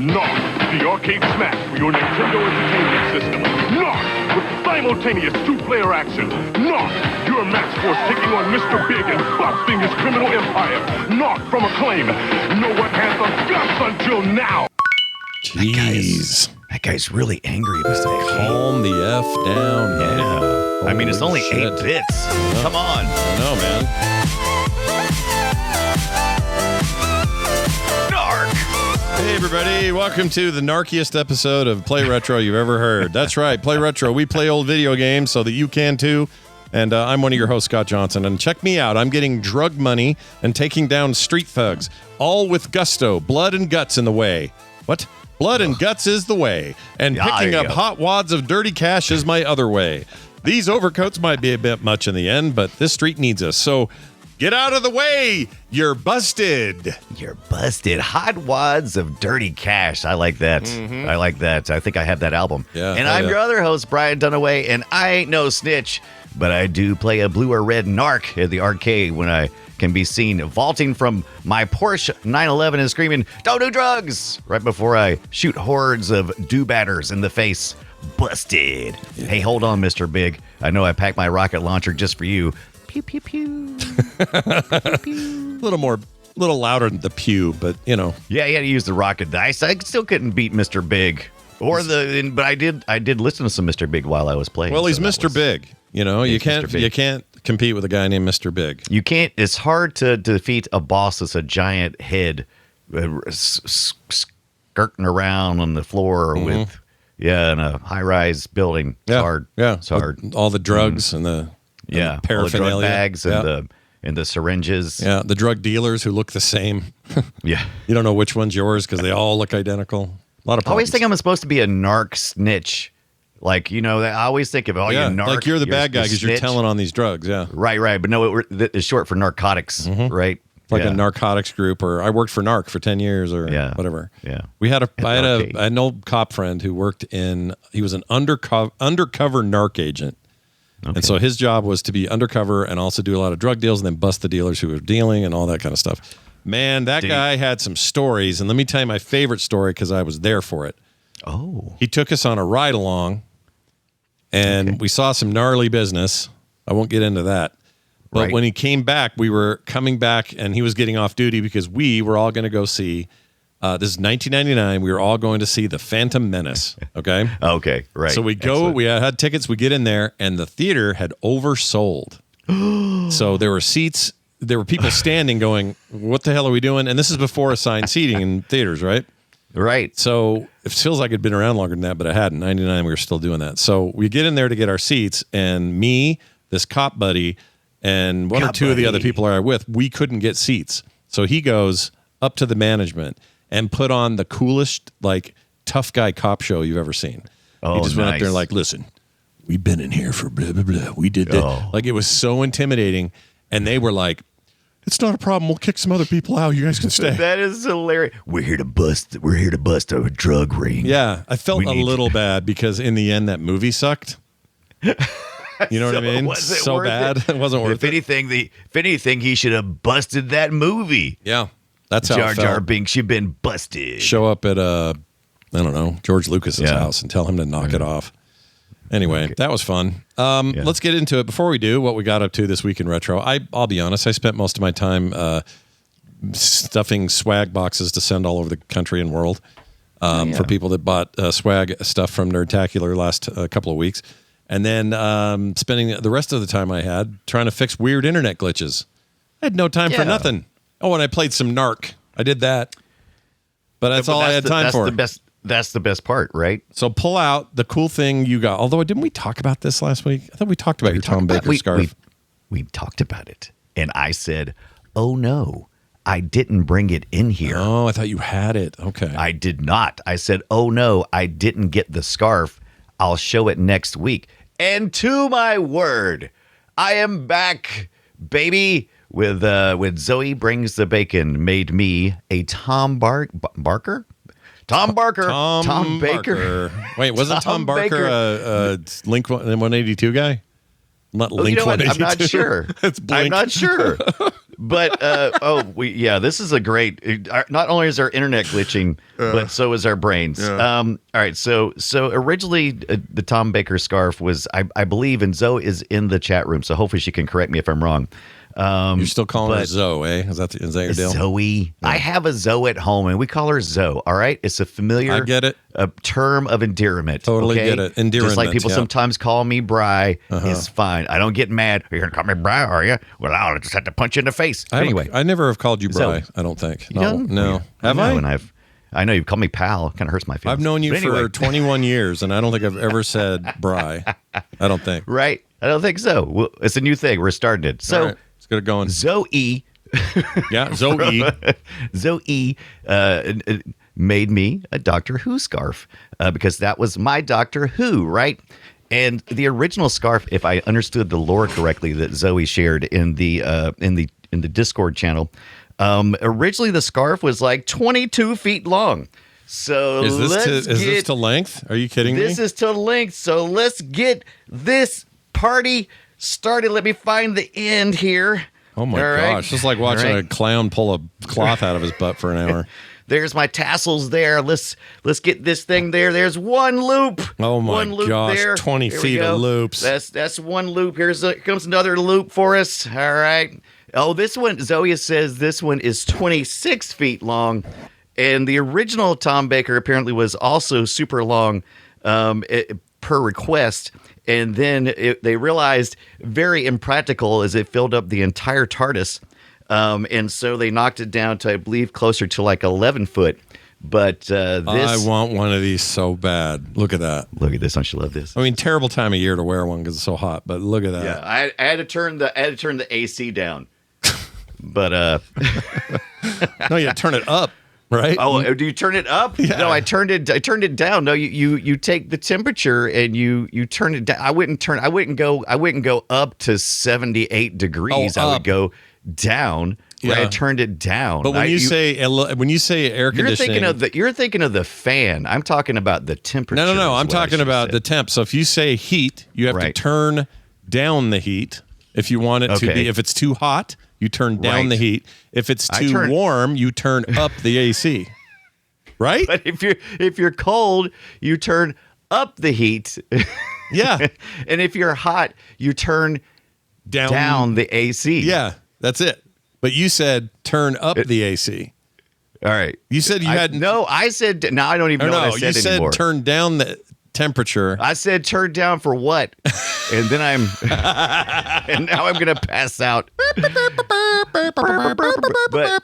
Narc, the arcade smash for your Nintendo Entertainment System. Narc, with simultaneous two-player action. Narc, your match force taking on Mr. Big and busting his criminal empire. Narc from Acclaim. No one had the guts until now. Jeez. That guy's really angry about that. Calm the F down. Yeah. I mean, it's only 8 bits. Come on. No, man. Narc. Hey, everybody. Welcome to the narkiest episode of Play Retro you've ever heard. That's right. Play Retro. We play old video games so that you can too. And I'm one of your hosts, Scott Johnson. And check me out. I'm getting drug money and taking down street thugs, all with gusto. Blood and guts in the way. What? Blood and guts is the way. And picking up hot wads of dirty cash is my other way. These overcoats might be a bit much in the end, but this street needs us. So get out of the way. You're busted. You're busted. Hot wads of dirty cash. I like that. I like that. I think I have that album. Yeah, and I'm your other host, Brian Dunaway, and I ain't no snitch, but I do play a blue or red narc at the arcade when I can be seen vaulting from my Porsche 911 and screaming, "Don't do drugs!" right before I shoot hordes of do-batters in the face. Busted. Yeah. Hey, hold on, Mr. Big. I know I packed my rocket launcher just for you. Pew, pew, pew. Pew, pew. A little louder than the pew, but you know. Yeah, you had to use the rocket dice. I still couldn't beat Mr. Big. But I did listen to some Mr. Big while I was playing. Well, he's Mr. Big. You know, you can't compete with a guy named Mr. Big. You can't. It's hard to defeat a boss that's a giant head skirting around on the floor with, in a high-rise building. It's hard. Yeah, it's hard. With all the drugs and the paraphernalia, all the drug bags and the syringes. Yeah, the drug dealers who look the same. Yeah, you don't know which one's yours because they all look identical. A lot of problems. I always think I'm supposed to be a narc snitch. Like, you know, I always think of, you narc. Like you're the bad guy because you're telling on these drugs, Right. But no, it's short for narcotics, right? Like a narcotics group, or I worked for Narc for 10 years or whatever. Yeah. I had an old cop friend who worked he was an undercover narc agent. Okay. And so his job was to be undercover and also do a lot of drug deals and then bust the dealers who were dealing and all that kind of stuff. Man, that guy had some stories. And let me tell you my favorite story because I was there for it. Oh. He took us on a ride along. And we saw some gnarly business. I won't get into that. But when he came back, we were coming back and he was getting off duty because we were all going to go see, this is 1999, we were all going to see The Phantom Menace, okay? Okay, right. So we go, excellent. We had tickets, we get in there, and the theater had oversold. So there were seats, there were people standing going, what the hell are we doing? And this is before assigned seating in theaters, right? Right. So it feels like it'd been around longer than that, but it hadn't. 99, we were still doing that. So we get in there to get our seats, and me, this cop buddy, and one or two of the other people I were with, we couldn't get seats. So he goes up to the management and put on the coolest, like, tough guy cop show you've ever seen. Oh, he just went up there and like, listen, we've been in here for blah, blah, blah. We did that. Like, it was so intimidating. And they were like, it's not a problem. We'll kick some other people out. You guys can stay. That is hilarious. We're here to bust a drug ring. Yeah, I felt a little bad because in the end that movie sucked. You know what I mean? So bad. It wasn't worth it. If anything, he should have busted that movie. Yeah, that's how Jar it felt. Jar Binks, you've been busted. Show up at I don't know, George Lucas's house and tell him to knock it off. Anyway, that was fun. Let's get into it. Before we do, what we got up to this week in retro, I'll be honest, I spent most of my time stuffing swag boxes to send all over the country and world for people that bought swag stuff from Nerdtacular last couple of weeks. And then spending the rest of the time I had trying to fix weird internet glitches. I had no time for nothing. Oh, and I played some Narc. I did that. But that's all I had time for. That's the best part, right? So pull out the cool thing you got. Although, didn't we talk about this last week? I thought we talked about your Tom Baker scarf. We talked about it. And I said, oh, no, I didn't bring it in here. Oh, I thought you had it. Okay. I did not. I said, oh, no, I didn't get the scarf. I'll show it next week. And to my word, I am back, baby, with Zoe Brings the Bacon made me a Tom Barker? Tom Barker. Tom Baker. Wait, wasn't Tom Barker a Link 182 guy? Not Link 182. I'm not sure. It's Blink. I'm not sure. But this is a great. Not only is our internet glitching, but so is our brains. All right, so originally the Tom Baker scarf was, I believe, and Zoe is in the chat room, so hopefully she can correct me if I'm wrong. You're still calling her Zoe, eh? Is that your deal? Zoe. Yeah. I have a Zoe at home, and we call her Zoe. All right, it's a familiar. I get it. A term of endearment. Totally get it. Endearment. Just like people sometimes call me Bri. It's fine. I don't get mad. You're gonna call me Bri, are you? Well, I'll just have to punch you in the face. Anyway, I never have called you Bri. Zoe. I don't think. No. Have I? And I know you've called me pal. Kind of hurts my feelings. I've known you for 21 years, and I don't think I've ever said Bri. I don't think. Right. I don't think so. Well, it's a new thing. We're starting it. So let's get it going. Zoe. Yeah, Zoe. Zoe made me a Doctor Who scarf because that was my Doctor Who, right? And the original scarf, if I understood the lore correctly, that Zoe shared in the Discord channel, originally the scarf was like 22 feet long. So is this to length? Are you kidding me? This is to length. So let's get this party started. Let me find the end here. Oh my gosh! It's like watching a clown pull a cloth out of his butt for an hour. There's my tassels there. Let's get this thing there. There's one loop. Oh my gosh! There. 20 feet of loops. That's one loop. Here comes another loop for us. All right. Oh, this one, Zoe says this one is 26 feet long, and the original Tom Baker apparently was also super long, per request. And then they realized very impractical as it filled up the entire TARDIS. And so they knocked it down to, I believe, closer to like 11 foot. But this... I want one of these so bad. Look at that. Look at this. Don't you love this? I mean, terrible time of year to wear one because it's so hot. But look at that. Yeah, I had to turn the AC down. But... No, you turn it up. Right? Oh, do you turn it up? Yeah. No, I turned it down. No, you take the temperature and you turn it down. I wouldn't go up to 78 degrees. I would go down. Yeah. Right? I turned it down. But when you say air conditioning, you're thinking of the fan. I'm talking about the temperature. No. I'm talking about the temp. So if you say heat, you have to turn down the heat if you want it to be. If it's too hot, you turn down the heat. If it's too warm, you turn up the AC. Right? But if you're cold, you turn up the heat. Yeah. And if you're hot, you turn down the AC. Yeah, that's it. But you said turn up the AC. All right. You said I said I don't even know what I said anymore. You said turn down the temperature. I said turn down for what? And then and now I'm gonna pass out. But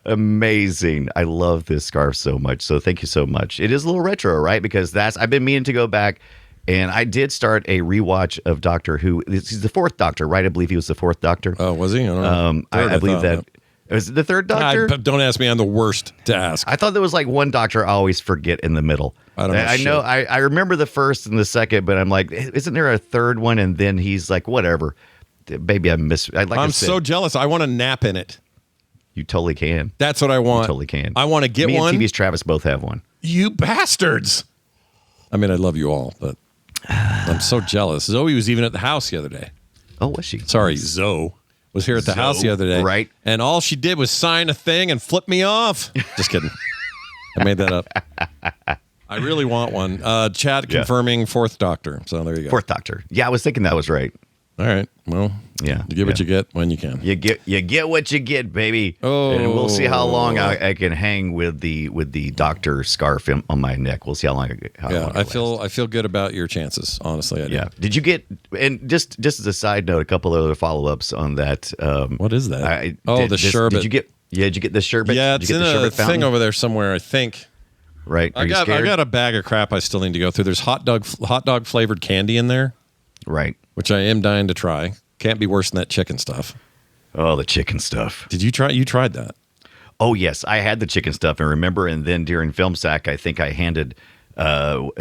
amazing. I love this scarf so much. So thank you so much. It is a little retro, right? Because I've been meaning to go back, and I did start a rewatch of Doctor Who. He's the fourth Doctor, right? I believe he was the fourth Doctor. Oh, was he? I don't know. I believe that. Was it the third Doctor? Don't ask me. I'm the worst to ask. I thought there was like one Doctor I always forget in the middle. I don't know. I remember the first and the second, but I'm like, isn't there a third one? And then he's like, whatever. Maybe I'm so jealous. I want to nap in it. You totally can. That's what I want. You totally can. I want to get one. Me and TV's Travis both have one. You bastards. I mean, I love you all, but I'm so jealous. Zoe was even at the house the other day. Oh, was she? Sorry, Zoe was here at the house the other day. Right. And all she did was sign a thing and flip me off. Just kidding. I made that up. I really want one. Chat confirming fourth Doctor. So there you go. Fourth Doctor. Yeah, I was thinking that was right. All right. Well, you get what you get when you can. You get what you get, baby. Oh, and we'll see how long I can hang with the Doctor scarf on my neck. We'll see how long. I feel good about your chances. Honestly, I do. Yeah. Did you get? And just as a side note, a couple of other follow ups on that. What is that? The sherbet. Did you get? Yeah. Did you get the sherbet? Yeah, it's in a thing over there somewhere. I think. Right. I got a bag of crap I still need to go through. There's hot dog flavored candy in there. Right. Which I am dying to try. Can't be worse than that chicken stuff. Oh, the chicken stuff. Did you try? You tried that? Oh, yes. I had the chicken stuff. And remember, and then during Film Sack, I think I handed a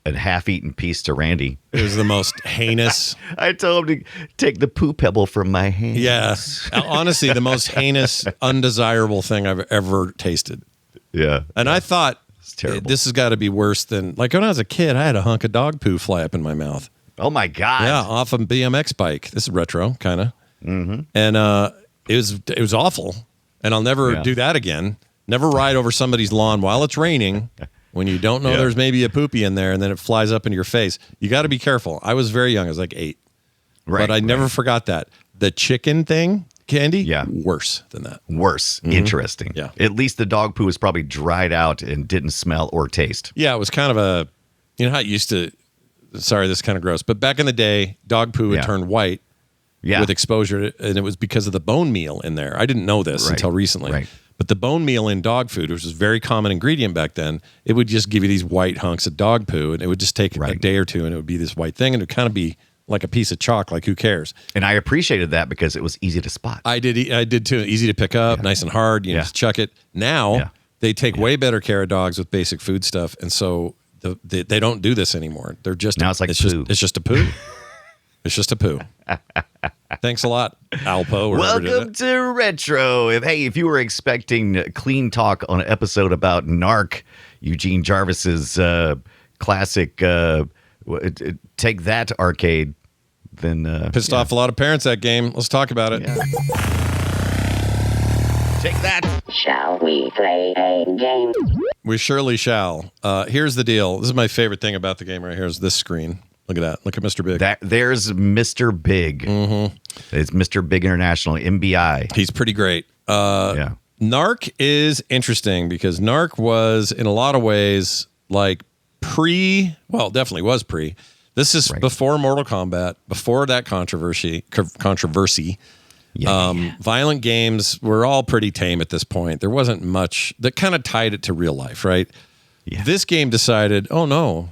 half-eaten piece to Randy. It was the most heinous. I told him to take the poo pebble from my hands. Yeah. Honestly, the most heinous, undesirable thing I've ever tasted. Yeah. And I thought, it's terrible. This has got to be worse than, like when I was a kid, I had a hunk of dog poo fly up in my it. Oh, my God. Yeah, off a BMX bike. This is retro, kind of. Mm-hmm. And it was awful, and I'll never do that again. Never ride over somebody's lawn while it's raining when you don't know there's maybe a poopy in there, and then it flies up into your face. You got to be careful. I was very young. I was like 8. Right, but I never forgot that. The chicken thing, Candy, worse than that. Worse. Interesting. Yeah. At least the dog poo was probably dried out and didn't smell or taste. Yeah, it was kind of a, you know how it used to, sorry, this is kind of gross, but back in the day, dog poo would turn white with exposure, and it was because of the bone meal in there. I didn't know this until recently. Right. But the bone meal in dog food, which was a very common ingredient back then, it would just give you these white hunks of dog poo, and it would just take a day or two, and it would be this white thing, and it would kind of be like a piece of chalk, like who cares? And I appreciated that because it was easy to spot. I did too. Easy to pick up, nice and hard. You just chuck it. Now they take way better care of dogs with basic food stuff, and so they don't do this anymore. They're just now it's like poo. It's just a poo. It's just a poo. Thanks a lot, Alpo. Welcome to Retro. If you were expecting clean talk on an episode about Narc, Eugene Jarvis's classic Take That arcade, then pissed off a lot of parents that game. Let's talk about it. Yeah. Take that. Shall we play a game? We surely shall. Here's the deal. This is my favorite thing about the game right here is this screen. Look at that. Look at Mr. Big. There's Mr. Big. It's Mr. Big International, MBI. He's pretty great. Narc is interesting because Narc was, in a lot of ways, like definitely was pre. This is before Mortal Kombat, before that controversy. Violent games were all pretty tame at this point. There wasn't much that kind of tied it to real life, right? Yeah. This game decided, oh no,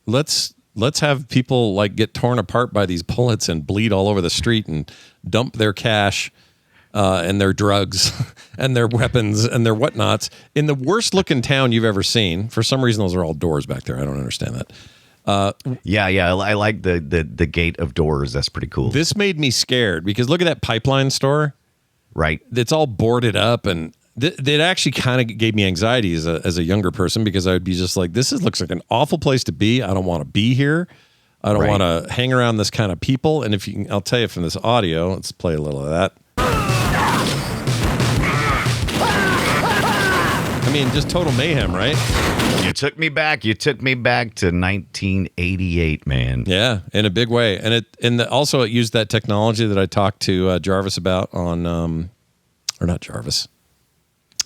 let's have people like get torn apart by these bullets and bleed all over the street and dump their cash and their drugs and their weapons and their whatnots in the worst looking town you've ever seen. For some reason, those are all doors back there. I don't understand that. I like the gate of doors. That's pretty cool. This made me scared because look at that pipeline store. Right. It's all boarded up, and it actually kind of gave me anxiety as a younger person because I would be just like, looks like an awful place to be. I don't want to be here. I don't want to hang around this kind of people. And I'll tell you from this audio, let's play a little of that. I mean, just total mayhem, right? You took me back to 1988, man. Yeah, in a big way. And also it used that technology that I talked to Jarvis about on, or not Jarvis.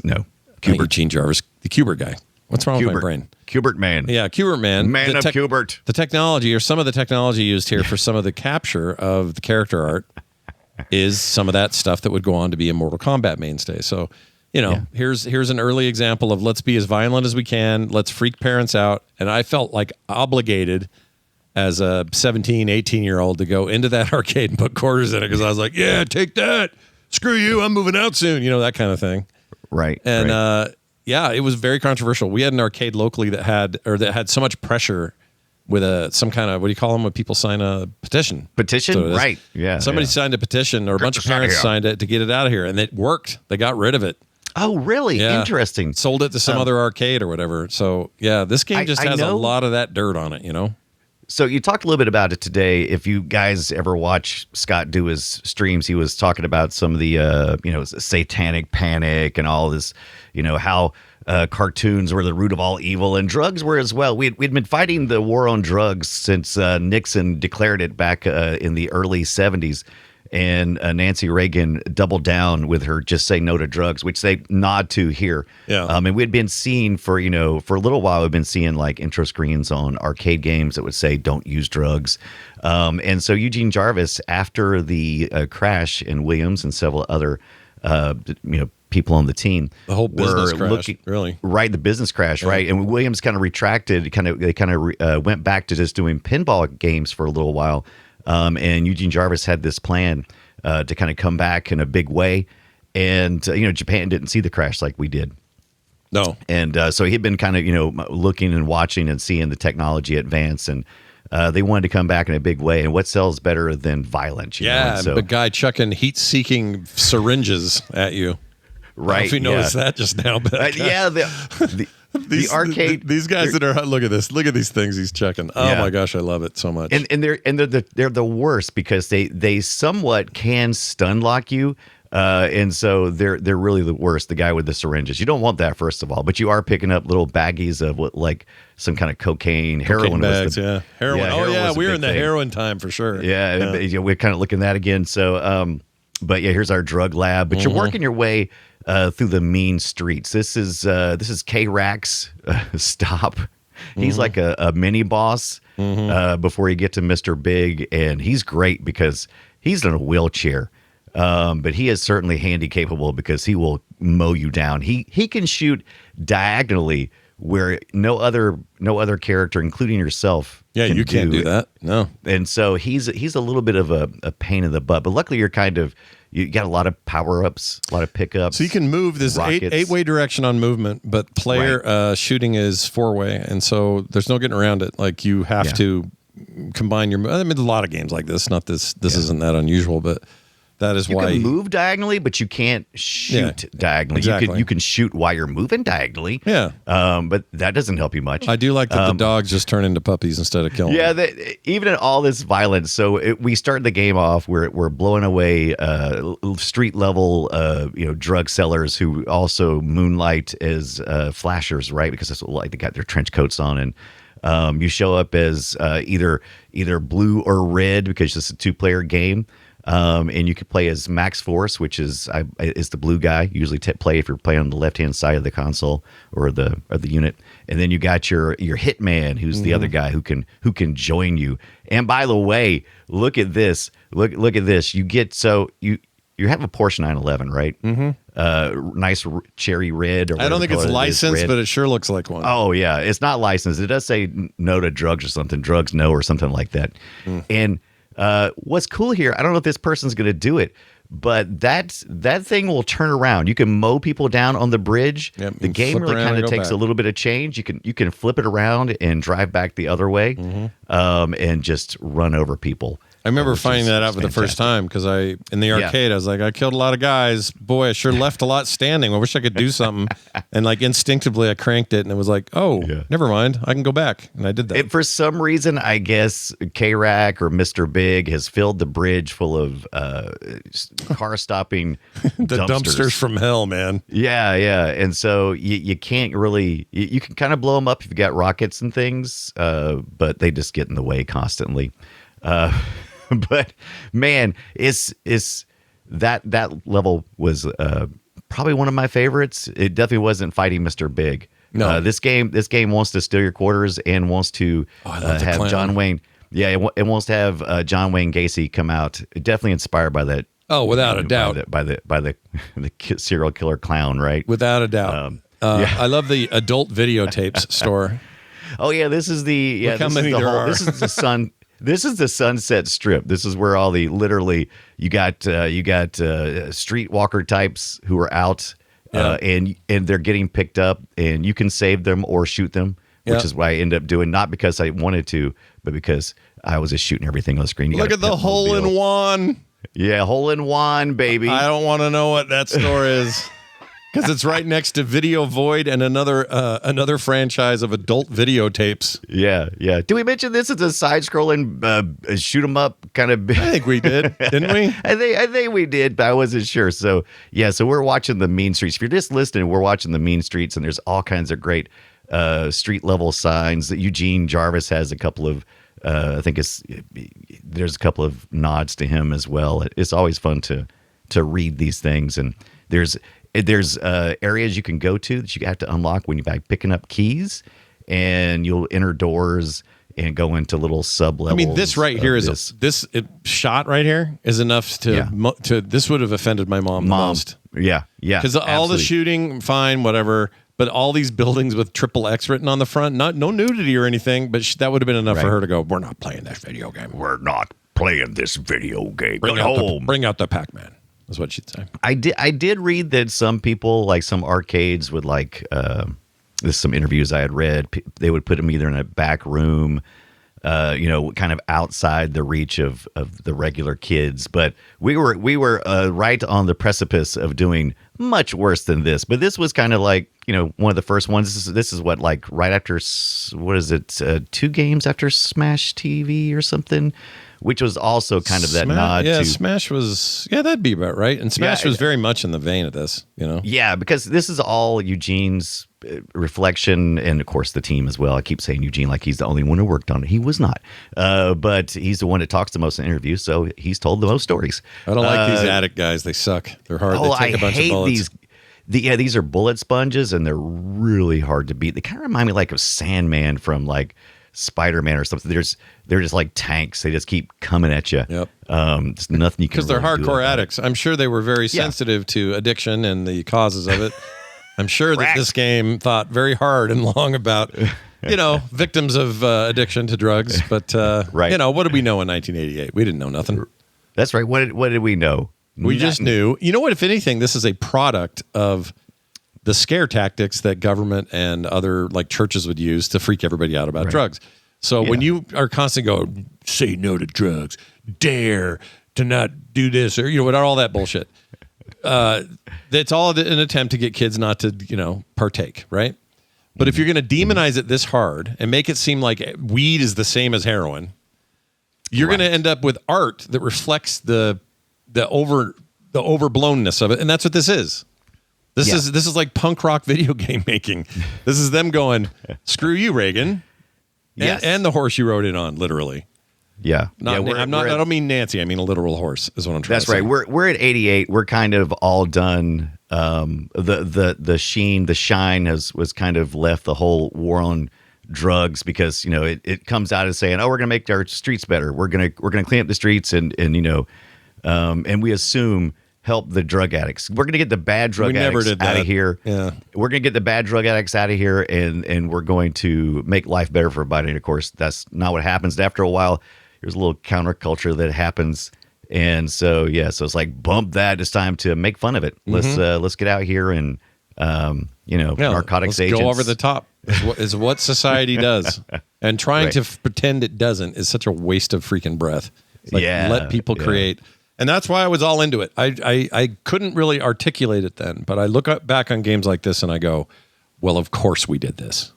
No. Eugene Jarvis, the Kubert guy. What's wrong with my brain? Kubert man. Yeah, Kubert man. Man of Kubert. The technology, or some of the technology used here for some of the capture of the character art is some of that stuff that would go on to be a Mortal Kombat mainstay. So, here's an early example of let's be as violent as we can. Let's freak parents out. And I felt like obligated as a 17, 18-year-old to go into that arcade and put quarters in it because I was like, yeah, take that. Screw you. I'm moving out soon. That kind of thing. Right. And it was very controversial. We had an arcade locally that had so much pressure with some kind of, what do you call them when people sign a petition? Petition? Right. Yeah. Somebody signed a petition, or a bunch of parents signed it to get it out of here, and it worked. They got rid of it. Oh, really? Yeah. Interesting. Sold it to some other arcade or whatever. So, yeah, this game just has a lot of that dirt on it, So you talked a little bit about it today. If you guys ever watch Scott do his streams, he was talking about some of the, satanic panic and all this, how cartoons were the root of all evil and drugs were as well. We'd been fighting the war on drugs since Nixon declared it back in the early 70s. And Nancy Reagan doubled down with her "just say no to drugs," which they nod to here. Yeah. And we'd been seeing for a little while, we've been seeing like intro screens on arcade games that would say "don't use drugs." And so Eugene Jarvis, after the crash in Williams and several other people on the team, the whole business crash, really, right? The business crash, right? And Williams kind of retracted, they went back to just doing pinball games for a little while. And Eugene Jarvis had this plan to kind of come back in a big way. And, Japan didn't see the crash like we did. No. And so he'd been kind of, looking and watching and seeing the technology advance. And they wanted to come back in a big way. And what sells better than violence? So, the guy chucking heat-seeking syringes at you. Right. I don't know if you noticed that just now. But the arcade. These guys that are, look at this. Look at these things he's checking. Oh my gosh, I love it so much. And they're the worst because they somewhat can stun lock you, And so they're really the worst. The guy with the syringes. You don't want that, first of all, but you are picking up little baggies of what, like some kind of cocaine, heroin bags, was heroin. heroin was a we were big in the thing. heroin time for sure. Yeah, we're kind of looking at that again. So, but yeah, here's our drug lab. But you're working your way through the mean streets. This is K-Rack's stop. He's like a mini boss before you get to Mr. Big, and he's great because he's in a wheelchair. But he is certainly handy capable because he will mow you down. He can shoot diagonally where no other character, including yourself, you can't do that. No. And so he's a little bit of a pain in the butt. But luckily, you got a lot of power ups, a lot of pickups. So you can move this eight-way direction on movement, but player shooting is 4-way, and so there's no getting around it. Like you have to combine your. I mean, a lot of games like this. Not this. This isn't that unusual, but. That is why you can move diagonally, but you can't shoot diagonally. Exactly. You can shoot while you're moving diagonally. Yeah. But that doesn't help you much. I do like that the dogs just turn into puppies instead of killing them. Even in all this violence. So we start the game off. We're blowing away street level drug sellers who also moonlight as flashers, right? Because that's what, they got their trench coats on, and you show up as either blue or red because it's a 2-player game. And you could play as Max Force, which is the blue guy. You usually play if you're playing on the left-hand side of the console or the unit. And then you got your hitman, who's the other guy who can join you. And by the way, look at this. Look at this. You have a Porsche 911, right? Mm-hmm. Nice cherry red. I don't think it's licensed, but it sure looks like one. Oh yeah, it's not licensed. It does say no to drugs or something. Drugs no or something like that. And what's cool here, I don't know if this person's going to do it, but that thing will turn around. You can mow people down on the bridge. Yep, the game really kind of takes a little bit of change. You can flip it around and drive back the other way, and just run over people. I remember finding that out for the first time because in the arcade, I was like, I killed a lot of guys. Boy, I sure left a lot standing. I wish I could do something. And instinctively, I cranked it and it was like, never mind. I can go back. And I did that. For some reason, I guess K-Rack or Mr. Big has filled the bridge full of car stopping the dumpsters from hell, man. Yeah. And so you can't really, you can kind of blow them up if you got rockets and things, but they just get in the way constantly. But man, it's that level was probably one of my favorites. It definitely wasn't fighting Mr. Big. No, this game wants to steal your quarters and wants to have John Wayne. Yeah, it wants to have John Wayne Gacy come out. Definitely inspired by that. Oh, without a doubt. By the serial killer clown, right? Without a doubt. I love the adult videotapes store. Oh yeah, this is the This is the Sun. This is the Sunset Strip. This is where all the you got streetwalker types who are out, and they're getting picked up, and you can save them or shoot them, which is what I end up doing, not because I wanted to, but because I was just shooting everything on the screen. Look at the hole in one. Yeah, hole in one, baby. I don't want to know what that store is. Because it's right next to Video Void and another franchise of adult videotapes. Yeah. Did we mention this is a side-scrolling shoot 'em up kind of? I think we did, didn't we? I think we did, but I wasn't sure. So so we're watching the mean streets. If you're just listening, we're watching the mean streets, and there's all kinds of great street level signs. That Eugene Jarvis has a couple of. I think there's a couple of nods to him as well. It's always fun to read these things, and there's areas you can go to that you have to unlock when you're picking up keys, and you'll enter doors and go into little sub levels. I mean, this right here is this shot right here is enough to this would have offended my mom the most. Yeah, because all the shooting, fine, whatever. But all these buildings with XXX written on the front, no nudity or anything, but that would have been enough for her to go, we're not playing this video game. We're not playing this video game. Bring out the Pac-Man. That's what she'd say. I did read that some people, like some arcades, would there's some interviews I had read. They would put them either in a back room, kind of outside the reach of the regular kids. But we were right on the precipice of doing much worse than this. But this was kind of like, one of the first ones. This is what, right after, 2 games after Smash TV or something, which was also kind of that nod yeah, to Smash was that'd be about right. And Smash was very much in the vein of this, Yeah, because this is all Eugene's reflection, and of course the team as well. I keep saying Eugene like he's the only one who worked on it. He was not, but he's the one that talks the most in interviews, so he's told the most stories. I don't like these addict guys. They suck. They're hard. They take a bunch of bullets. These are bullet sponges, and they're really hard to beat. They kind of remind me like of Sandman from like Spider-Man or something. They're just like tanks. They just keep coming at you. Yep. There's nothing you can because they're hardcore addicts. I'm sure they were very sensitive to addiction and the causes of it. I'm sure that this game thought very hard and long about, victims of addiction to drugs. But what did we know in 1988? We didn't know nothing. That's right. What did we know? We just knew. You know what? If anything, this is a product of the scare tactics that government and other like churches would use to freak everybody out about drugs. So when you are constantly going, say no to drugs, dare to not do this, or without all that bullshit. That's all an attempt to get kids not to, partake, right? But if you're going to demonize it this hard and make it seem like weed is the same as heroin, you're going to end up with art that reflects the overblownness of it, and that's what this is. This is like punk rock video game making. This is them going, screw you, Reagan, and the horse you rode in on, literally. Yeah, I don't mean Nancy. I mean a literal horse is what I'm trying to say. That's right. We're at 88. We're kind of all done. The shine was kind of left the whole war on drugs because it comes out as saying, oh, we're gonna make our streets better. We're gonna clean up the streets and we assume help the drug addicts. We're gonna get the bad drug addicts out of here. Yeah, we're gonna get the bad drug addicts out of here, and we're going to make life better for everybody. And of course, that's not what happens. And after a while, there's a little counterculture that happens, and so it's like bump that. It's time to make fun of it. Let's get out here and narcotics agents go over the top is what society does, and trying to pretend it doesn't is such a waste of freaking breath. It's like, let people create. And that's why I was all into it. I couldn't really articulate it then, but I look back on games like this and I go, well, of course we did this.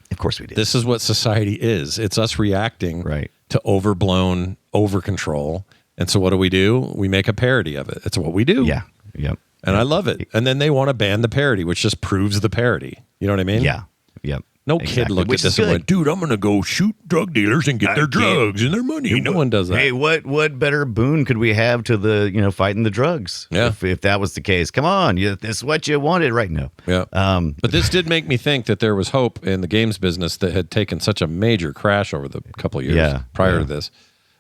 Of course we did. This is what society is. It's us reacting to overblown over control. And so what do? We make a parody of it. It's what we do. Yeah. Yep. And I love it. And then they want to ban the parody, which just proves the parody. You know what I mean? Yeah. Yep. No kid looked at this and went, dude, I'm going to go shoot drug dealers and get their drugs and their money. No one does that. Hey, what better boon could we have to the, fighting the drugs? Yeah. If that was the case. Come on. This is what you wanted right now. Yeah. But this did make me think that there was hope in the games business that had taken such a major crash over the couple of years prior to this.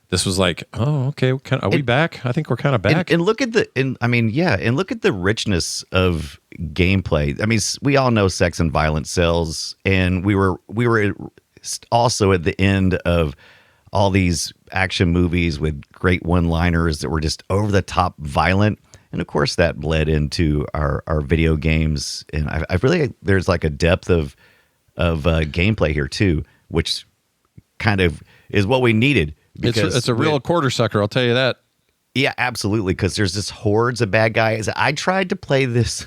This was like, oh, okay, are we back? I think we're kind of back. And look at look at the richness of gameplay. I mean, we all know sex and violence sells, and we were also at the end of all these action movies with great one-liners that were just over the top violent, and of course that bled into our video games. And I really there's like a depth of gameplay here too, which kind of is what we needed. It's a real quarter sucker, I'll tell you that. Yeah, absolutely, because there's this hordes of bad guys. I tried to play this.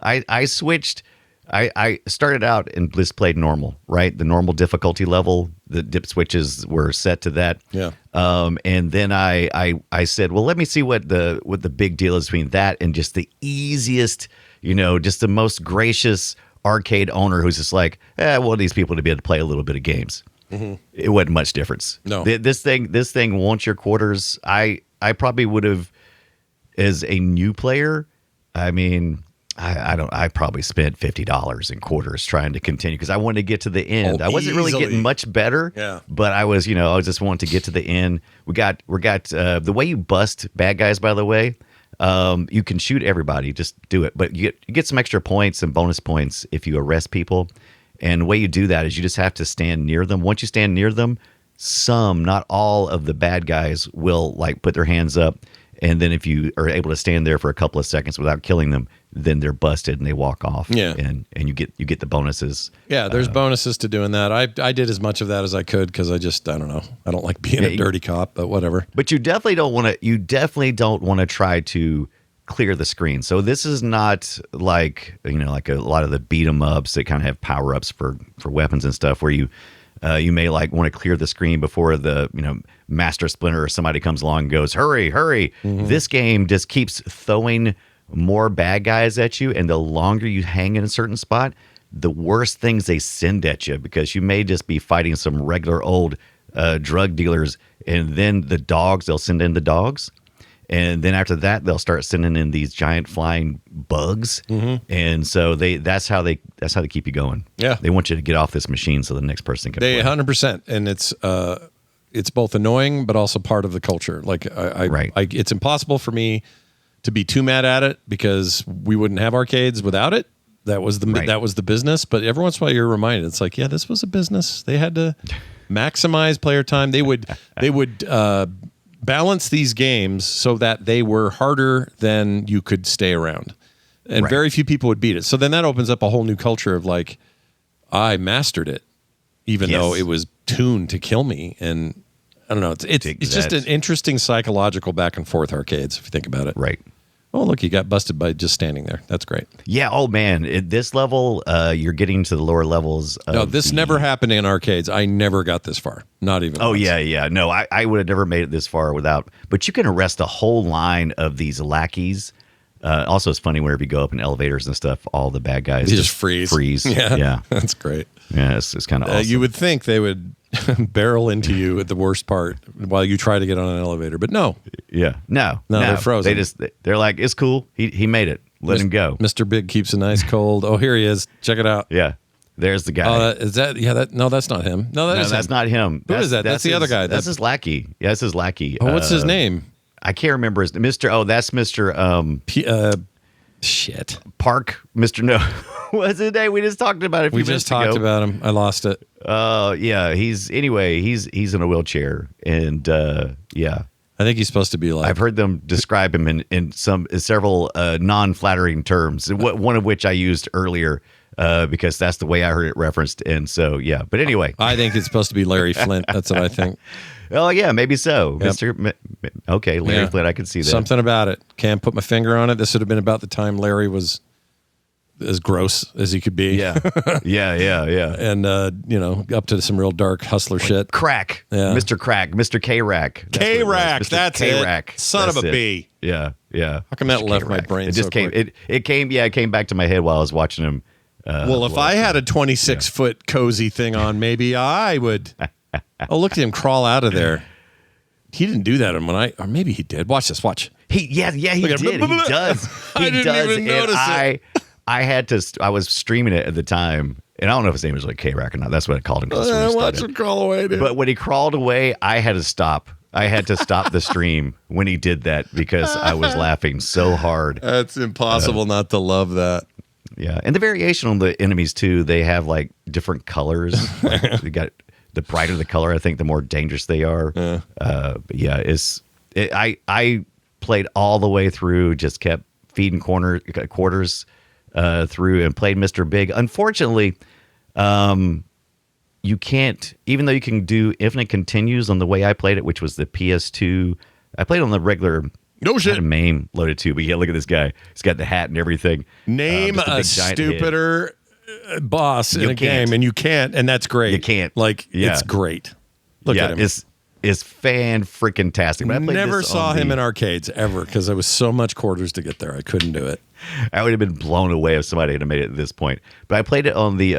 I switched. I started out and just played normal, right? The normal difficulty level. The dip switches were set to that. Yeah. And then I said, well, let me see what the big deal is between that and just the easiest, just the most gracious arcade owner who's just like, I want these people to be able to play a little bit of games. Mm-hmm. It wasn't much difference. No, this thing wants your quarters. I probably would have, as a new player. I mean, I probably spent $50 in quarters trying to continue because I wanted to get to the end. I wasn't really getting much better. Yeah, but I was just wanting to get to the end. We got the way you bust bad guys. By the way, you can shoot everybody. Just do it, but you get some extra points and bonus points if you arrest people. And the way you do that is you just have to stand near them. Once you stand near them, not all of the bad guys will like put their hands up. And then if you are able to stand there for a couple of seconds without killing them, then they're busted and they walk off. Yeah. And you get the bonuses. Yeah, there's bonuses to doing that. I did as much of that as I could because I don't know. I don't like being a dirty cop, but whatever. But you definitely don't want to try to clear the screen. So this is not like, like a lot of the beat 'em ups that kind of have power ups for weapons and stuff where you You may like want to clear the screen before the Master Splinter or somebody comes along and goes, hurry, hurry. This game just keeps throwing more bad guys at you, and the longer you hang in a certain spot, the worse things they send at you, because you may just be fighting some regular old drug dealers, and then they'll send in the dogs. And then after that, they'll start sending in these giant flying bugs, and so that's how they keep you going. Yeah, they want you to get off this machine so the next person can. They play. 100%, and it's both annoying but also part of the culture. Like it's impossible for me to be too mad at it, because we wouldn't have arcades without it. That was the business. But every once in a while, you're reminded, it's like, yeah, this was a business. They had to maximize player time. They would balance these games so that they were harder than you could stay around, and very few people would beat it. So then that opens up a whole new culture of like, I mastered it, even though it was tuned to kill me. And I don't know, it's just an interesting psychological back and forth arcades, if you think about it. Right. Oh, look, you got busted by just standing there. That's great. Yeah. Oh man, at this level, you're getting to the lower levels. No, this never happened in arcades. I never got this far. Not even. Oh once. yeah. No, I would have never made it this far without. But you can arrest a whole line of these lackeys. Also, it's funny whenever you go up in elevators and stuff, all the bad guys just freeze. Yeah, that's great. Yeah, it's kind of awesome. You would think they would barrel into you at the worst part while you try to get on an elevator, but no. Yeah, no, they're frozen. They're like, it's cool. He made it. Let him go. Mr. Big keeps an ice cold. Oh, here he is. Check it out. Yeah, there's the guy. Is that? Yeah, no, that's not him. No, that's not him. Who is that? That's the other guy. That's his lackey. Yeah, that's his lackey. Oh, what's his name? I can't remember his Mr. Oh, that's Mr. Shit. Park. Mr. No. What's his name? We just talked about it. We just talked about him. I lost it. Yeah. He's in a wheelchair, and yeah. I think he's supposed to be like. I've heard them describe him in several non-flattering terms. One of which I used earlier because that's the way I heard it referenced, and so yeah. But anyway, I think it's supposed to be Larry Flint. That's what I think. Oh yeah, maybe so, yep. Mr. Okay, Larry Flint. I can see that. Something about it. Can't put my finger on it. This would have been about the time Larry was as gross as he could be. Yeah. And up to some real dark hustler shit. Crack. Yeah. Mr. Crack. Mr. K-Rack. K-Rack. That's K-Rack. it. Son of a B. Yeah. How come that left my brain? It just came. It came back to my head while I was watching him. Well, if I had a 26-foot cozy thing on, maybe I would. Oh, look at him crawl out of there. He didn't do that or maybe he did. Watch this. Watch. He did. He does. I didn't even notice it. I was streaming it at the time, and I don't know if his name was like K-Rack or not. That's what I called him. Watch him crawl away, dude. But when he crawled away, I had to stop. I had to stop the stream when he did that because I was laughing so hard. That's impossible not to love that. Yeah, and the variation on the enemies too. They have like different colors. They got the brighter the color, I think, the more dangerous they are. But yeah, I played all the way through. Just kept feeding quarters through and played Mr. Big. Unfortunately, you can't, even though you can do infinite continues on the way I played it, which was the PS2. I played on the regular. No shit. I had a MAME loaded too, but yeah, look at this guy. He's got the hat and everything. Name a stupider boss in a game, and you can't, and that's great. You can't. It's great. Look at him. It's fan-freaking-tastic. I never saw him in arcades ever because there was so much quarters to get there. I couldn't do it. I would have been blown away if somebody had made it at this point. But I played it on the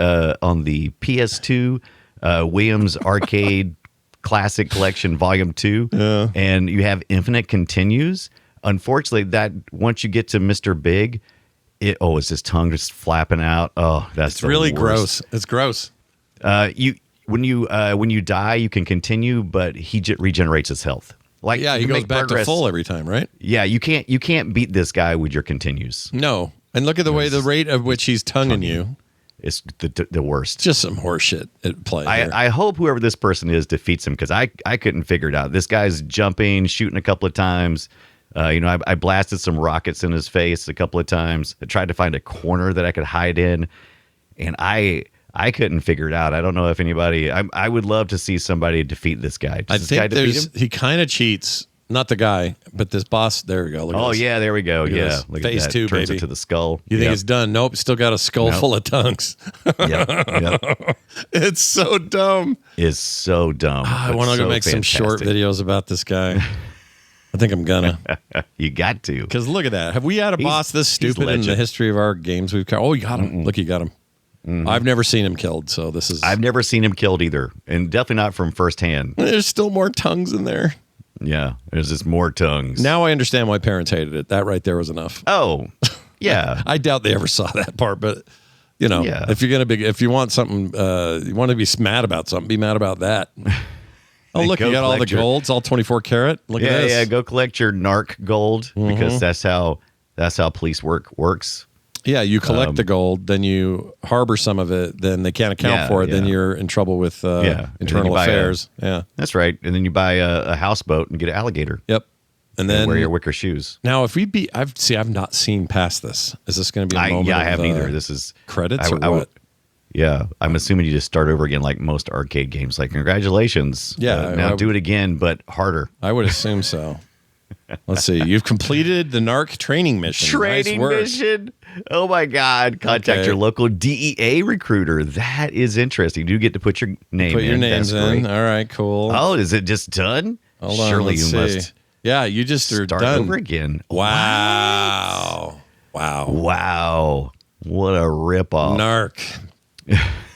PS2 Williams Arcade Classic Collection Volume 2, and you have infinite continues. Unfortunately, that once you get to Mr. Big, it's his tongue just flapping out. Oh, that's really gross. It's gross. When you die, you can continue, but he regenerates his health. Like he goes back to full every time, right? Yeah, you can't beat this guy with your continues. No, and look at the rate of which he's tonguing you. It's the worst. Just some horseshit at play. I hope whoever this person is defeats him because I couldn't figure it out. This guy's jumping, shooting a couple of times. I blasted some rockets in his face a couple of times. I tried to find a corner that I could hide in, and I couldn't figure it out. I don't know if anybody. I would love to see somebody defeat this guy. I think he kind of cheats not the guy, but this boss. There we go. Look at this. yeah, there we go. Look at Yeah, this. look Phase at that. 2, Turns baby. it to the skull. You think it's done? Nope. Still got a skull full of tongues. Yep. It's so dumb. Is so dumb. I want to go make some short videos about this guy. I think I'm gonna. You got to. Because look at that. Have we had a boss this stupid in the legend. history of our games we've covered? Oh, you got him. Look, you got him. I've never seen him killed, so this is... I've never seen him killed either, and definitely not from firsthand. There's still more tongues in there. Yeah, there's just more tongues. Now I understand why parents hated it. That right there was enough. Oh, yeah. I doubt they ever saw that part, but you know, if you're gonna be, if you want something, you want to be mad about something, be mad about that. Oh, look, you got all the golds, all 24 karat. Look at this. Yeah, go collect your narc gold because that's how police work works. Yeah, you collect the gold, then you harbor some of it, then they can't account for it, then you're in trouble with internal affairs. That's right. And then you buy a houseboat and get an alligator. Yep. And then wear your wicker shoes. Now, if I've not seen past this. Is this going to be a moment? Yeah, I haven't either. This is credits or what? Yeah, I'm assuming you just start over again like most arcade games. Like, congratulations. Yeah. Now do it again, but harder. I would assume so. Let's see. You've completed the Narc training mission. Mission. Oh my God. Contact your local DEA recruiter. That is interesting. You do get to put your name in. Put your names in. Great. All right, cool. Oh, is it just done? Hold on, Surely let's you see. must. Yeah, you just are start done. over again. Wow. Wow. Wow. What a ripoff. Narc.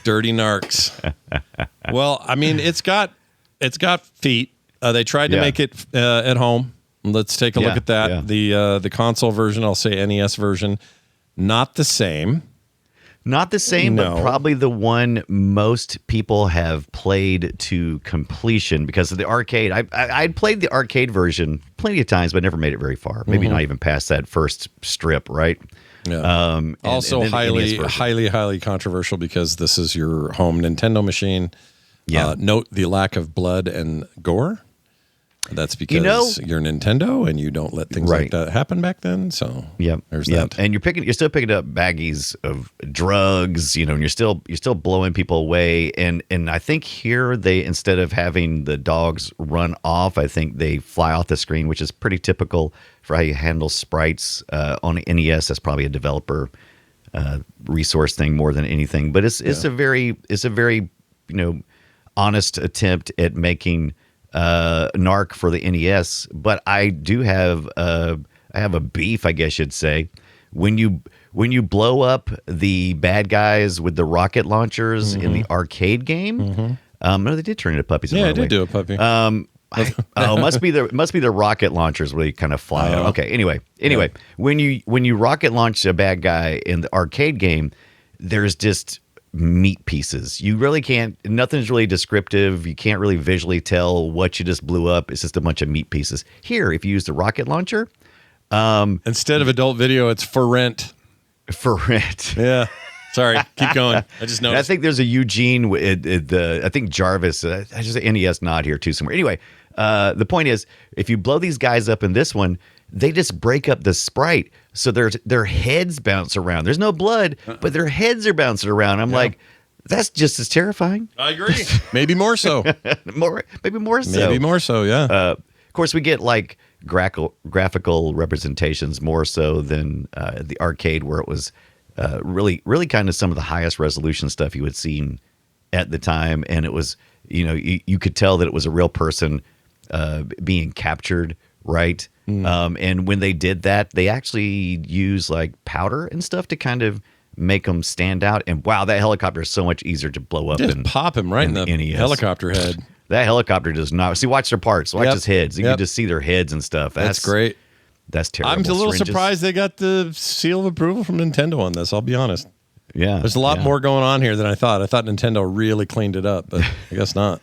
Dirty narcs. Well, I mean, it's got feet. They tried to make it at home. Let's take a look at that. The console version, I'll say NES version, not the same. Not the same, No. but probably the one most people have played to completion because of the arcade. I'd played the arcade version plenty of times, but never made it very far. Maybe not even past that first strip, right? Yeah. Also, and then the NES version. highly controversial because this is your home Nintendo machine. Yeah. Note the lack of blood and gore. That's because you're Nintendo and you don't let things like that happen back then. So there's that. And you're still picking up baggies of drugs, and you're still blowing people away. And I think here they, instead of having the dogs run off, I think they fly off the screen, which is pretty typical for how you handle sprites on the NES. That's probably a developer resource thing more than anything. But it's a very honest attempt at making Narc for the NES, but I do have I have a beef, I guess you'd say. When you blow up the bad guys with the rocket launchers in the arcade game, no, they did turn into puppies. Yeah, I did do a puppy. Must be the rocket launchers where you kind of fly out. Okay, anyway, when you rocket launch a bad guy in the arcade game, there's just meat pieces. You really can't, nothing's really descriptive. You can't really visually tell what you just blew up. It's just a bunch of meat pieces. Here, if you use the rocket launcher, instead of adult video, it's for rent. For rent. Yeah. Sorry, keep going. I just noticed. I think there's a Eugene, I think Jarvis, I just say NES nod here too somewhere. Anyway, the point is, if you blow these guys up in this one, they just break up the sprite. So their heads bounce around. There's no blood, but their heads are bouncing around. I'm like, that's just as terrifying. I agree. Maybe more so. Maybe more so. Maybe more so, yeah. Of course, we get like graphical representations more so than the arcade, where it was really kind of some of the highest resolution stuff you had seen at the time. And it was, you could tell that it was a real person being captured, right? And when they did that, they actually use like powder and stuff to kind of make them stand out. And wow, that helicopter is so much easier to blow up. Just pop him right in the NES. helicopter head. That helicopter does not. See, watch their parts. Watch his heads. You can just see their heads and stuff. That's great. That's terrible. I'm a little surprised they got the seal of approval from Nintendo on this. I'll be honest. Yeah. There's a lot more going on here than I thought. I thought Nintendo really cleaned it up, but I guess not.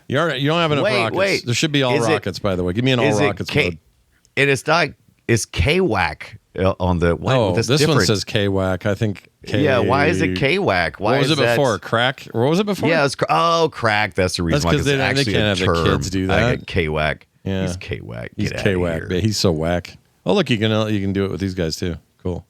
You don't have enough rockets. Wait. There should be all rockets, by the way. Give me an all rockets mode. And it's not. It's K-Whack on the. This one says K-Whack. I think. Yeah. Why is it K-Whack? What was it before? Crack? What was it before? Yeah. Crack. That's the reason. That's because they can't have the kids do that. I got K-Whack. Yeah. He's K-Whack. He's K-Whack. He's so whack. Oh, look, you can do it with these guys too. Cool.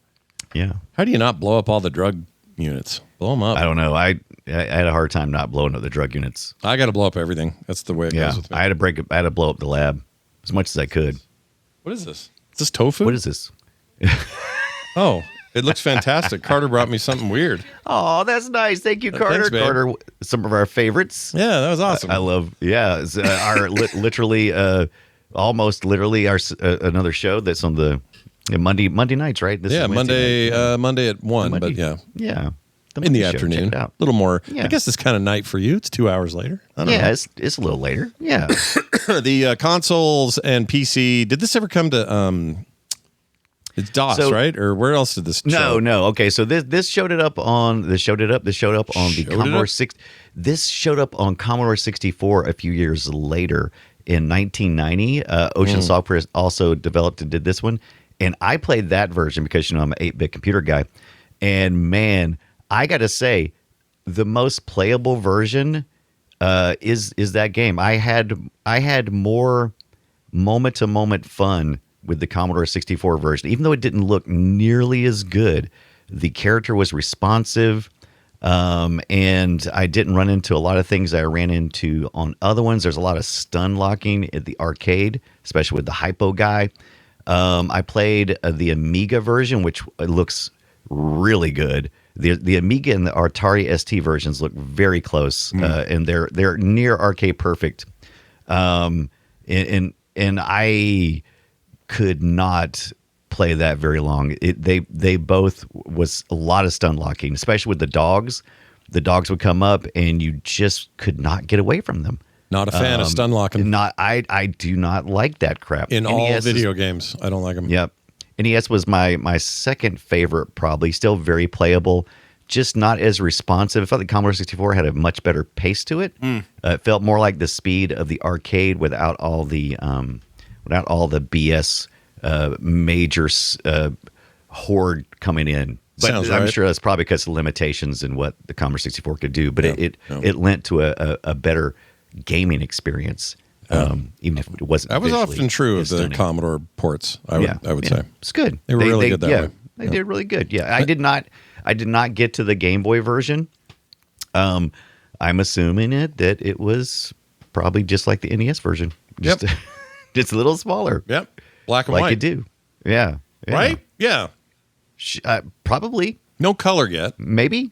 Yeah. How do you not blow up all the drug units? Blow them up. I don't know. I had a hard time not blowing up the drug units. I got to blow up everything. That's the way it goes with me. I had to blow up the lab. as much as I could. What is this? Is this tofu? What is this? Oh, it looks fantastic. Carter brought me something weird. Oh, that's nice. Thank you, Carter. Thanks, babe. Carter, some of our favorites. Yeah, that was awesome. I love. Yeah, it's, our literally, almost literally our another show that's on the Monday nights, right? This is Monday night. Monday at 1, Monday. but yeah. Yeah. In the Monday show. afternoon. Check it A out. little more. Yeah. I guess it's kind of night for you. It's 2 hours later. I don't know. It's a little later. Yeah. The consoles and PC, did this ever come to it's DOS, right? Or where else did this show? No. Okay, so this showed up on the Commodore 6. This showed up on Commodore 64 a few years later in 1990. Ocean Software also developed and did this one, and I played that version because I'm an 8-bit computer guy. And man, I got to say, the most playable version is that game. I had more moment to moment fun with the Commodore 64 version, even though it didn't look nearly as good. The character was responsive, and I didn't run into a lot of things I ran into on other ones. There's a lot of stun locking at the arcade, especially with the hypo guy. I played the Amiga version, which looks really good. The Amiga and the Atari ST versions look very close, and they're near arcade perfect. And I could not play that very long. They both was a lot of stun locking, especially with the dogs. The dogs would come up, and you just could not get away from them. Not a fan of stun locking. I do not like that crap. In all video games, I don't like them. Yep. NES was my second favorite, probably. Still very playable, just not as responsive. I felt the Commodore 64 had a much better pace to it. It felt more like the speed of the arcade without all the BS major horde coming in. But Sounds I'm right. sure that's probably because of limitations in what the Commodore 64 could do. But it lent to a better gaming experience. Even if it wasn't. That was visually often true of as the stunning. Commodore ports, I would say. It's good. They were really good that way. They did really good. Yeah. I did not get to the Game Boy version. I'm assuming that it was probably just like the NES version. Just, just a little smaller. Yep. Black and Like white. you do. Yeah. Right? Yeah. Probably. No color yet. Maybe.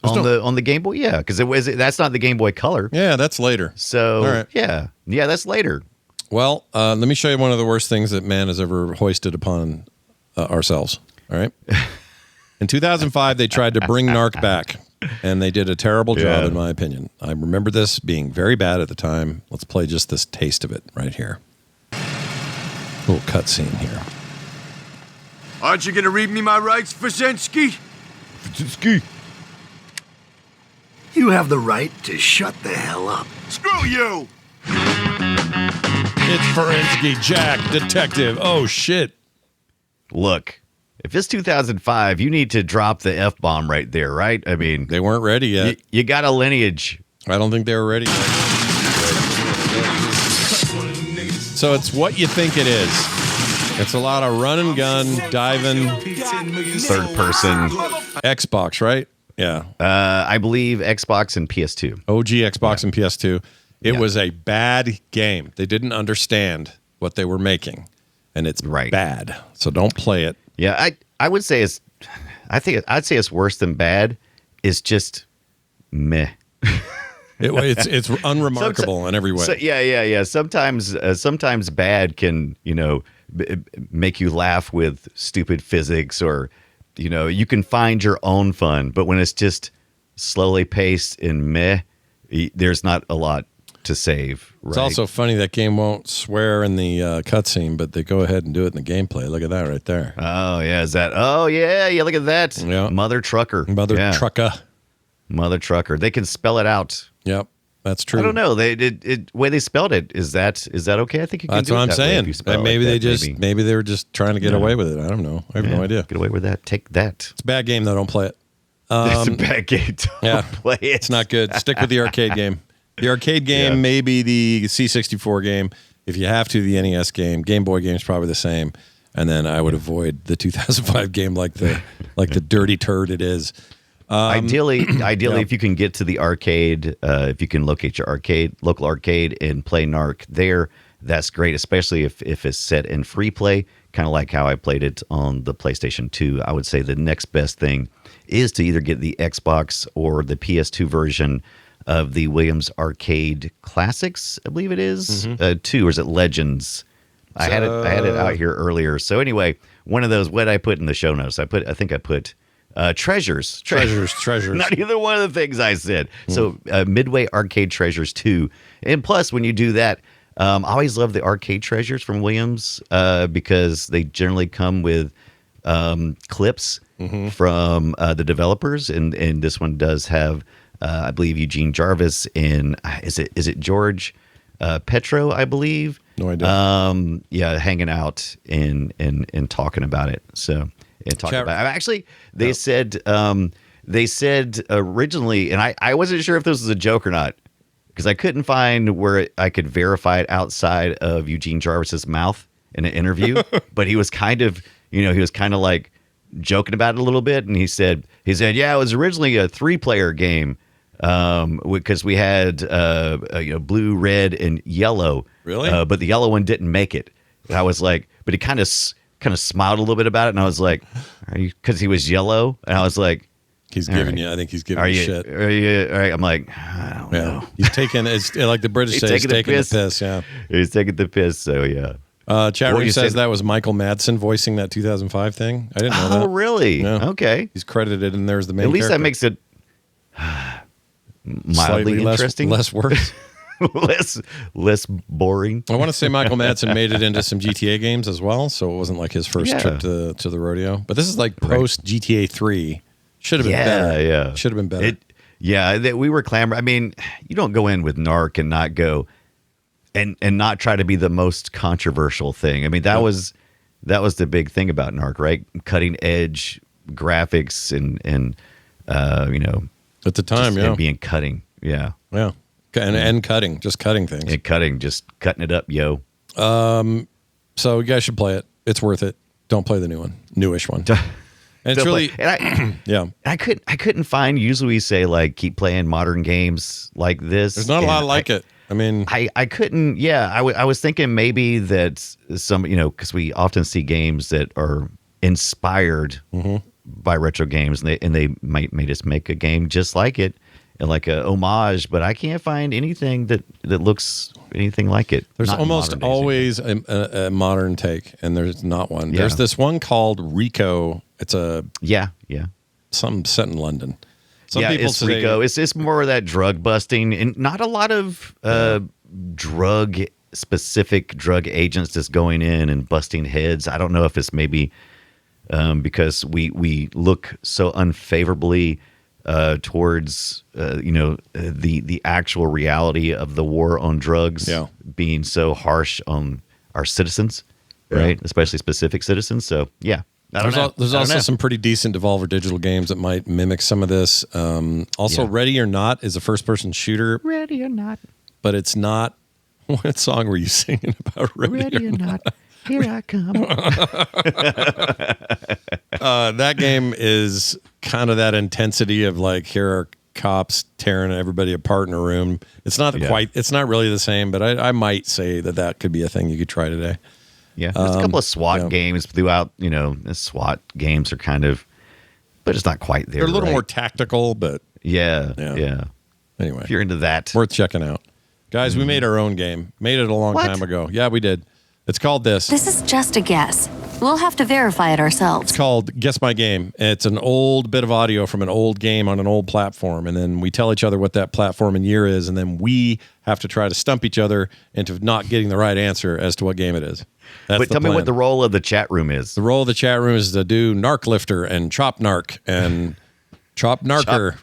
There's On the Game Boy, yeah, because that's not the Game Boy Color. Yeah, that's later. So All right. yeah, that's later. Well, let me show you one of the worst things that man has ever hoisted upon ourselves. All right. In 2005, they tried to bring Narc back, and they did a terrible job, in my opinion. I remember this being very bad at the time. Let's play just this taste of it right here. Little cutscene here. Aren't you going to read me my rights, Fazinski? You have the right to shut the hell up. Screw you! It's Ferensky Jack, detective. Oh, shit. Look, if it's 2005, you need to drop the F-bomb right there, right? I mean, They weren't ready yet. you got a lineage. I don't think they were ready yet. So it's what you think it is. It's a lot of run and gun, diving, Third person. Xbox, right? Yeah. I believe Xbox and PS2. OG Xbox and PS2. It Yeah. was a bad game. They didn't understand what they were making, and it's bad. So don't play it. Yeah, I would say I'd say it's worse than bad. It's just meh. It's unremarkable in every way. Yeah. Sometimes bad can make you laugh with stupid physics, or you can find your own fun. But when it's just slowly paced and meh, there's not a lot to save. Right? It's also funny that game won't swear in the cutscene, but they go ahead and do it in the gameplay. Look at that right there. Oh yeah, is that? Oh yeah. Look at that. Yeah. Mother trucker. Trucker. Mother trucker. They can spell it out. Yep, that's true. I don't know. The way they spelled it, is that okay? I think you can That's do what it I'm that way if saying. you spell it Maybe like they that, maybe they were just trying to get away with it. I don't know. I have no idea. Get away with that. Take that. It's a bad game though. Don't play it. It's a bad game. Don't play it. It's not good. Stick with the arcade game. The arcade game, maybe the C64 game. If you have to, the NES game. Game Boy game is probably the same. And then I would avoid the 2005 game like the dirty turd it is. Ideally, if you can get to the arcade, if you can locate your local arcade and play Narc there, that's great, especially if it's set in free play, kind of like how I played it on the PlayStation 2. I would say the next best thing is to either get the Xbox or the PS2 version of the Williams Arcade Classics, I believe it is, 2, or is it Legends? I had it out here earlier. So anyway, one of those. What I put in the show notes, I think I put Treasures. Not either one of the things I said. So Midway Arcade Treasures 2, and plus when you do that, I always love the arcade treasures from Williams because they generally come with clips from the developers, and this one does have, I believe, Eugene Jarvis and is it George Petro, I believe. No idea. Yeah, hanging out and talking about it. So actually, they said originally, and I wasn't sure if this was a joke or not because I couldn't find where I could verify it outside of Eugene Jarvis's mouth in an interview, but he was kind of like joking about it a little bit, and he said, yeah, it was originally a 3-player game. Because we had blue, red, and yellow. Really? But the yellow one didn't make it. And I was like, but he kind of smiled a little bit about it, and I was like, "Are you?" Because he was yellow, and I was like, "He's giving you." I think he's giving you shit. Are you? All right. I'm like, I don't know. He's taking. It's like the British say, he's taking the piss. Yeah, he's taking the piss. So yeah. Chat room says that was Michael Madsen voicing that 2005 thing. I didn't know that. Oh, really? Yeah. Okay. He's credited, and there's the main. At least character. that makes it mildly slightly interesting, less worse, less boring. I want to say Michael Madsen made it into some GTA games as well, so it wasn't like his first trip to the rodeo. But this is like post GTA 3. Should have been better. Yeah, should have been better. We were clamoring. I mean, you don't go in with Narc and not go and not try to be the most controversial thing. I mean, that was the big thing about Narc, right? Cutting edge graphics and at the time, and being cutting, yeah, and cutting, just cutting things, just cutting it up, yo. So you guys should play it. It's worth it. Don't play the newish one. And it's really, I couldn't find. Usually we say like keep playing modern games like this. There's not a lot like it. I mean, I couldn't. Yeah, I was thinking maybe that some because we often see games that are inspired by retro games, and they might just make a game just like it, and like a homage. But I can't find anything that looks anything like it. There's Not almost always a modern take, and there's not one. Yeah. There's this one called Rico. It's a something set in London. Some people it's Rico. It's more of that drug busting, and not a lot of specific drug agents just going in and busting heads. I don't know if it's maybe because we look so unfavorably towards the actual reality of the war on drugs being so harsh on our citizens, right? Especially specific citizens. So there's also some pretty decent Devolver Digital games that might mimic some of this. Ready or Not is a first-person shooter. Ready or Not, but it's not. What song were you singing about? Ready or Not? Here I come. That game is kind of that intensity of like, here are cops tearing everybody apart in a room. It's not it's not really the same, but I might say that could be a thing you could try today. Yeah, there's a couple of SWAT games throughout. The SWAT games are kind of, but it's not quite there. They're a little more tactical, but yeah. Anyway, if you're into that, worth checking out, guys. We made our own game. Made it a long time ago. Yeah, we did. It's called this. This is just a guess. We'll have to verify it ourselves. It's called Guess My Game. It's an old bit of audio from an old game on an old platform, and then we tell each other what that platform and year is, and then we have to try to stump each other into not getting the right answer as to what game it is. But tell me what the role of the chat room is. The role of the chat room is to do Narc Lifter and Chop Narc and Chop Narker.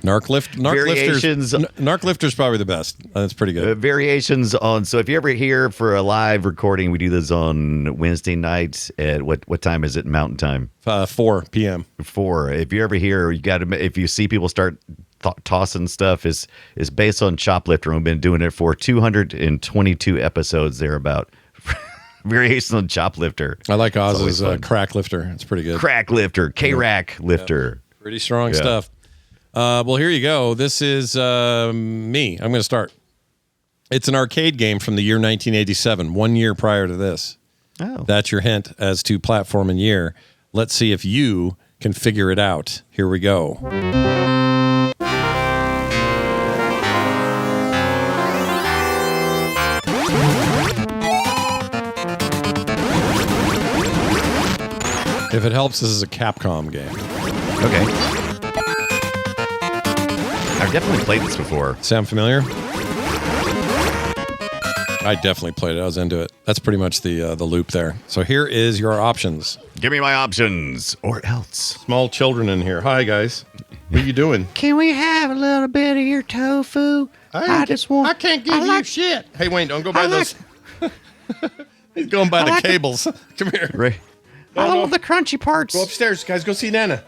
Narc variations. Narc Lifter's probably the best. That's pretty good. Variations on. So if you're ever here for a live recording, we do this on Wednesday nights at what time is it? Mountain time. 4 p.m. 4. If you're ever here, you got to. If you see people start tossing stuff, is based on Choplifter. We've been doing it for 222 episodes thereabout. Variations on Choplifter. I like Oz's Crack Lifter. It's pretty good. Crack Lifter, K-Rack Lifter. Yeah. Pretty strong stuff. Well, here you go. This is me. I'm going to start. It's an arcade game from the year 1987, 1 year prior to this. Oh. That's your hint as to platform and year. Let's see if you can figure it out. Here we go. If it helps, this is a Capcom game. Okay. I've definitely played this before. Sound familiar? I definitely played it. I was into it. That's pretty much the loop there. So here is your options. Give me my options, or else. Small children in here. Hi, guys. What are you doing? Can we have a little bit of your tofu? I just want. I can't give you shit. Hey, Wayne, don't go by those. He's going by the cables. Come here. Right. I want the crunchy parts. Go upstairs, guys. Go see Nana.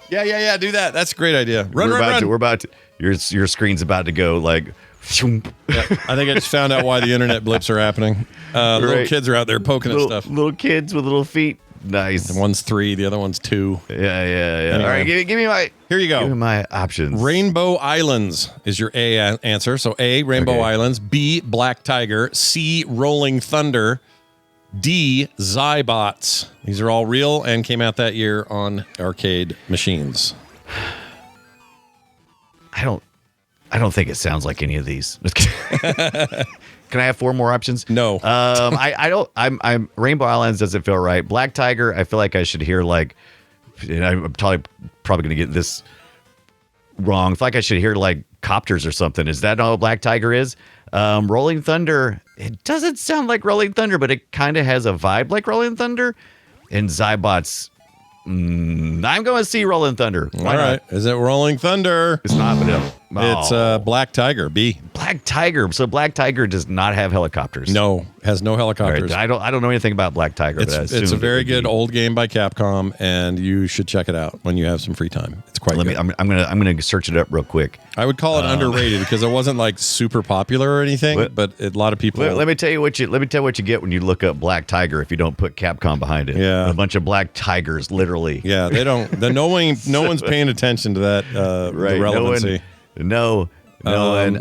Yeah. Do that. That's a great idea. Run. We're about to. Your screen's about to go like. Yeah, I think I just found out why the internet blips are happening. Little kids are out there poking at stuff. Little kids with little feet. Nice. And one's 3, the other one's 2. Yeah. Anyway. All right, give me my. Here you go. Give me my options. Rainbow Islands is your A answer. So A, Rainbow Islands. B, Black Tiger. C, Rolling Thunder. D, Zybots. These are all real and came out that year on arcade machines. I don't think it sounds like any of these. Can I have 4 more options? No. I don't. I'm Rainbow Islands doesn't feel right. Black Tiger. I feel like I should hear like. And I'm probably going to get this wrong. I feel like I should hear like copters or something. Is that all Black Tiger is? Rolling Thunder. It doesn't sound like Rolling Thunder, but it kind of has a vibe like Rolling Thunder. And Zybots. I'm going to see Rolling Thunder. Why not? Is it Rolling Thunder? It's not, but it's Black Tiger. B. Black Tiger. So Black Tiger does not have helicopters. No, has no helicopters. Right, I don't know anything about Black Tiger. It's a very good old game by Capcom, and you should check it out when you have some free time. It's quite good. I'm gonna search it up real quick. I would call it underrated because it wasn't like super popular or anything, but a lot of people. Let me tell you what you get when you look up Black Tiger if you don't put Capcom behind it. Yeah, a bunch of black tigers, literally. Yeah, they don't. No one's paying attention to that right, the relevancy. No one.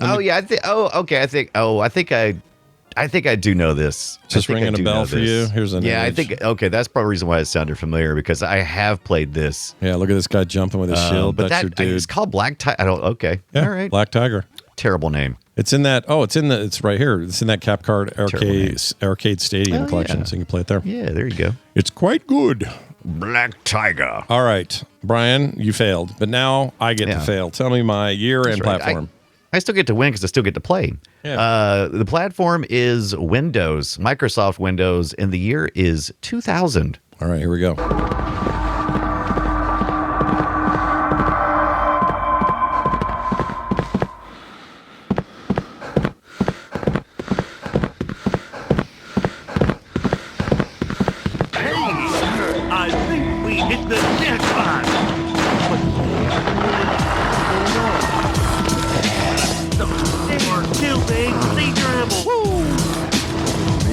I think I do know this. Just ringing a bell for you. Here's an I image. think that's probably the reason why it sounded familiar because I have played this. Yeah, look at this guy jumping with his shield. But that's your dude. It's called Black Tiger. I don't. Okay, yeah, all right. Black Tiger. Terrible name. It's in that. It's right here. It's in that Cap Card arcade stadium collection, so you can play it there. Yeah, there you go. It's quite good. Black Tiger. All right, Brian, you failed, but now I get to fail. Tell me my year and platform. I still get to win because I still get to play. Yeah. The platform is Windows, Microsoft Windows, and the year is 2000. All right, here we go. I think we hit the jackpot.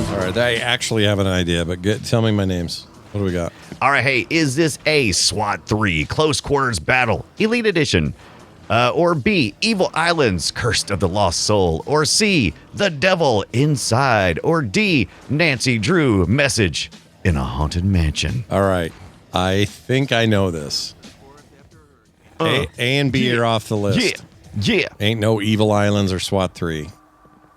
All right, I actually have an idea, but tell me my names. What do we got? All right, hey, is this A, SWAT 3, Close Quarters Battle, Elite Edition? Or B, Evil Islands, Cursed of the Lost Soul? Or C, The Devil Inside? Or D, Nancy Drew, Message in a Haunted Mansion? All right, I think I know this. A and B are off the list. Yeah. Ain't no Evil Islands or SWAT 3.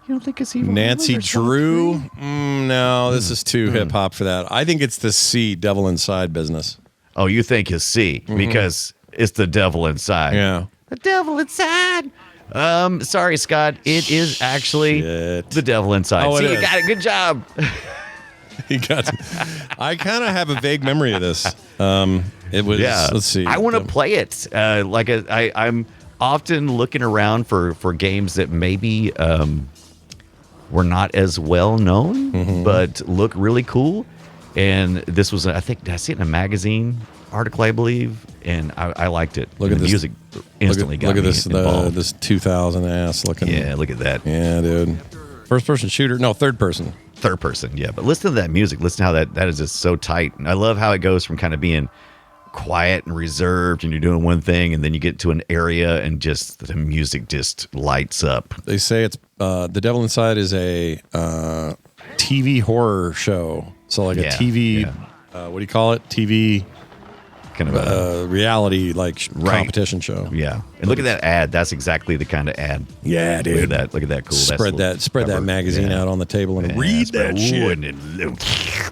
You don't think it's Evil Nancy Islands or SWAT Drew? 3? No, this is too hip hop for that. I think it's the C, Devil Inside business. Oh, you think it's C because it's the devil inside. Yeah. The devil inside. Sorry, Scott. It is actually the devil inside. Oh, See, you got it. Good job. He got it. I kind of have a vague memory of this. It was, let's see. I want to play it. I'm often looking around for games that maybe were not as well known, but look really cool. And this was, I think, did I see it in a magazine article, I believe? And I liked it. Look and at the this. music instantly got me this involved. this 2000 ass looking. Yeah, look at that. Yeah, dude. First person shooter? No, third person. Third person, yeah. But listen to that music. Listen to how that is just so tight. And I love how it goes from kind of being quiet and reserved, and you're doing one thing, and then you get to an area, and just the music just lights up. They say it's The Devil Inside is a TV horror show. So like a TV, what do you call it? TV kind of a reality competition show. Yeah, and look at that ad. That's exactly the kind of ad. Yeah, dude. Look at that. Cool. Spread that magazine out on the table and read that shit.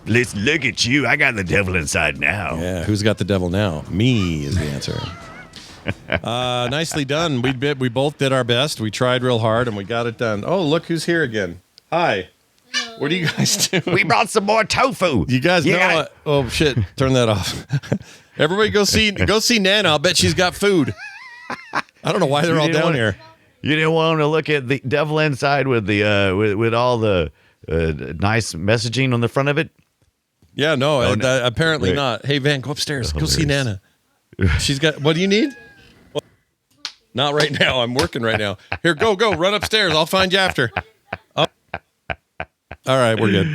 Let's look at you. I got the devil inside now. Yeah, who's got the devil now? Me is the answer. Nicely done. We both did our best. We tried real hard and we got it done. Oh, look who's here again. Hi. What are you guys doing? We brought some more tofu. You guys know what? Oh shit! Turn that off. Everybody go see Nana. I'll bet she's got food. I don't know why they're all down here. You didn't want to look at the devil inside with the with all the nice messaging on the front of it? Yeah, no, apparently not. Hey, Van, go upstairs. Go see Nana. She's got. What do you need? Not right now. I'm working right now. Here, go, run upstairs. I'll find you after. All right, we're good.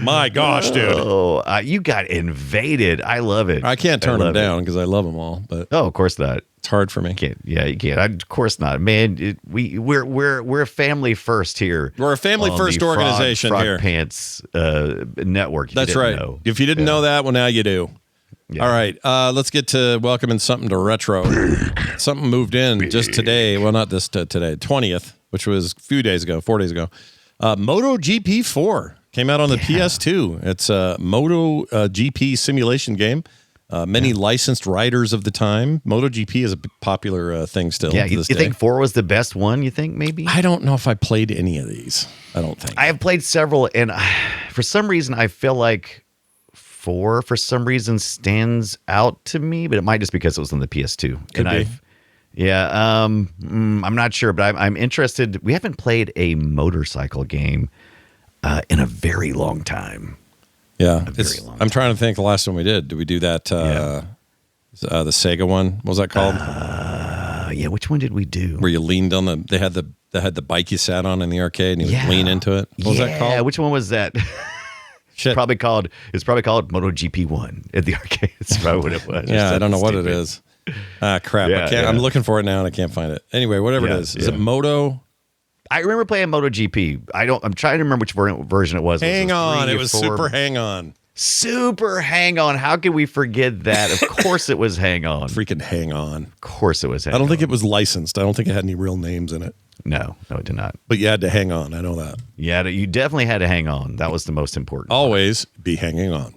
My gosh, dude. Oh, you got invaded. I love it. I can't turn them down because I love them all. But of course not. It's hard for me. You can't. Of course not, man. We're a family first here. We're a family first organization Frog here. Pants network. That's right. If you didn't know that, well, now you do. Yeah. All right, let's get to welcoming something to retro. Something moved in just today. Well, not this today, 20th, which was a few days ago, 4 days ago. Moto GP 4 came out on the PS2. It's a Moto GP simulation game. Many licensed riders of the time. MotoGP is a popular thing still. Yeah, you think 4 was the best one? You think maybe? I don't know if I played any of these. I don't think. I have played several, and for some reason, I feel like 4 for some reason stands out to me, but it might just because it was on the PS2. Could be. I'm not sure, but I'm interested. We haven't played a motorcycle game in a very long time. Yeah, I'm trying to think. The last one we did we do that? The Sega one. What was that called? Which one did we do? Where you leaned on they had the bike you sat on in the arcade and you would lean into it. What was that called? Yeah, which one was that? Shit. It's probably called MotoGP 1 at the arcade. That's probably what it was. Yeah, I don't know what it is. Crap. I'm looking for it now and I can't find it. Anyway, whatever it is. Is it Moto? I remember playing MotoGP. I'm trying to remember which version it was. Hang on. It was Super Hang On. Super Hang On. How could we forget that? Of course it was Hang On. Freaking Hang On. Of course it was Hang On. I don't think it was licensed. I don't think it had any real names in it. No, it did not. But you had to hang on. I know that. Yeah, you definitely had to hang on. That was the most important. Always be hanging on.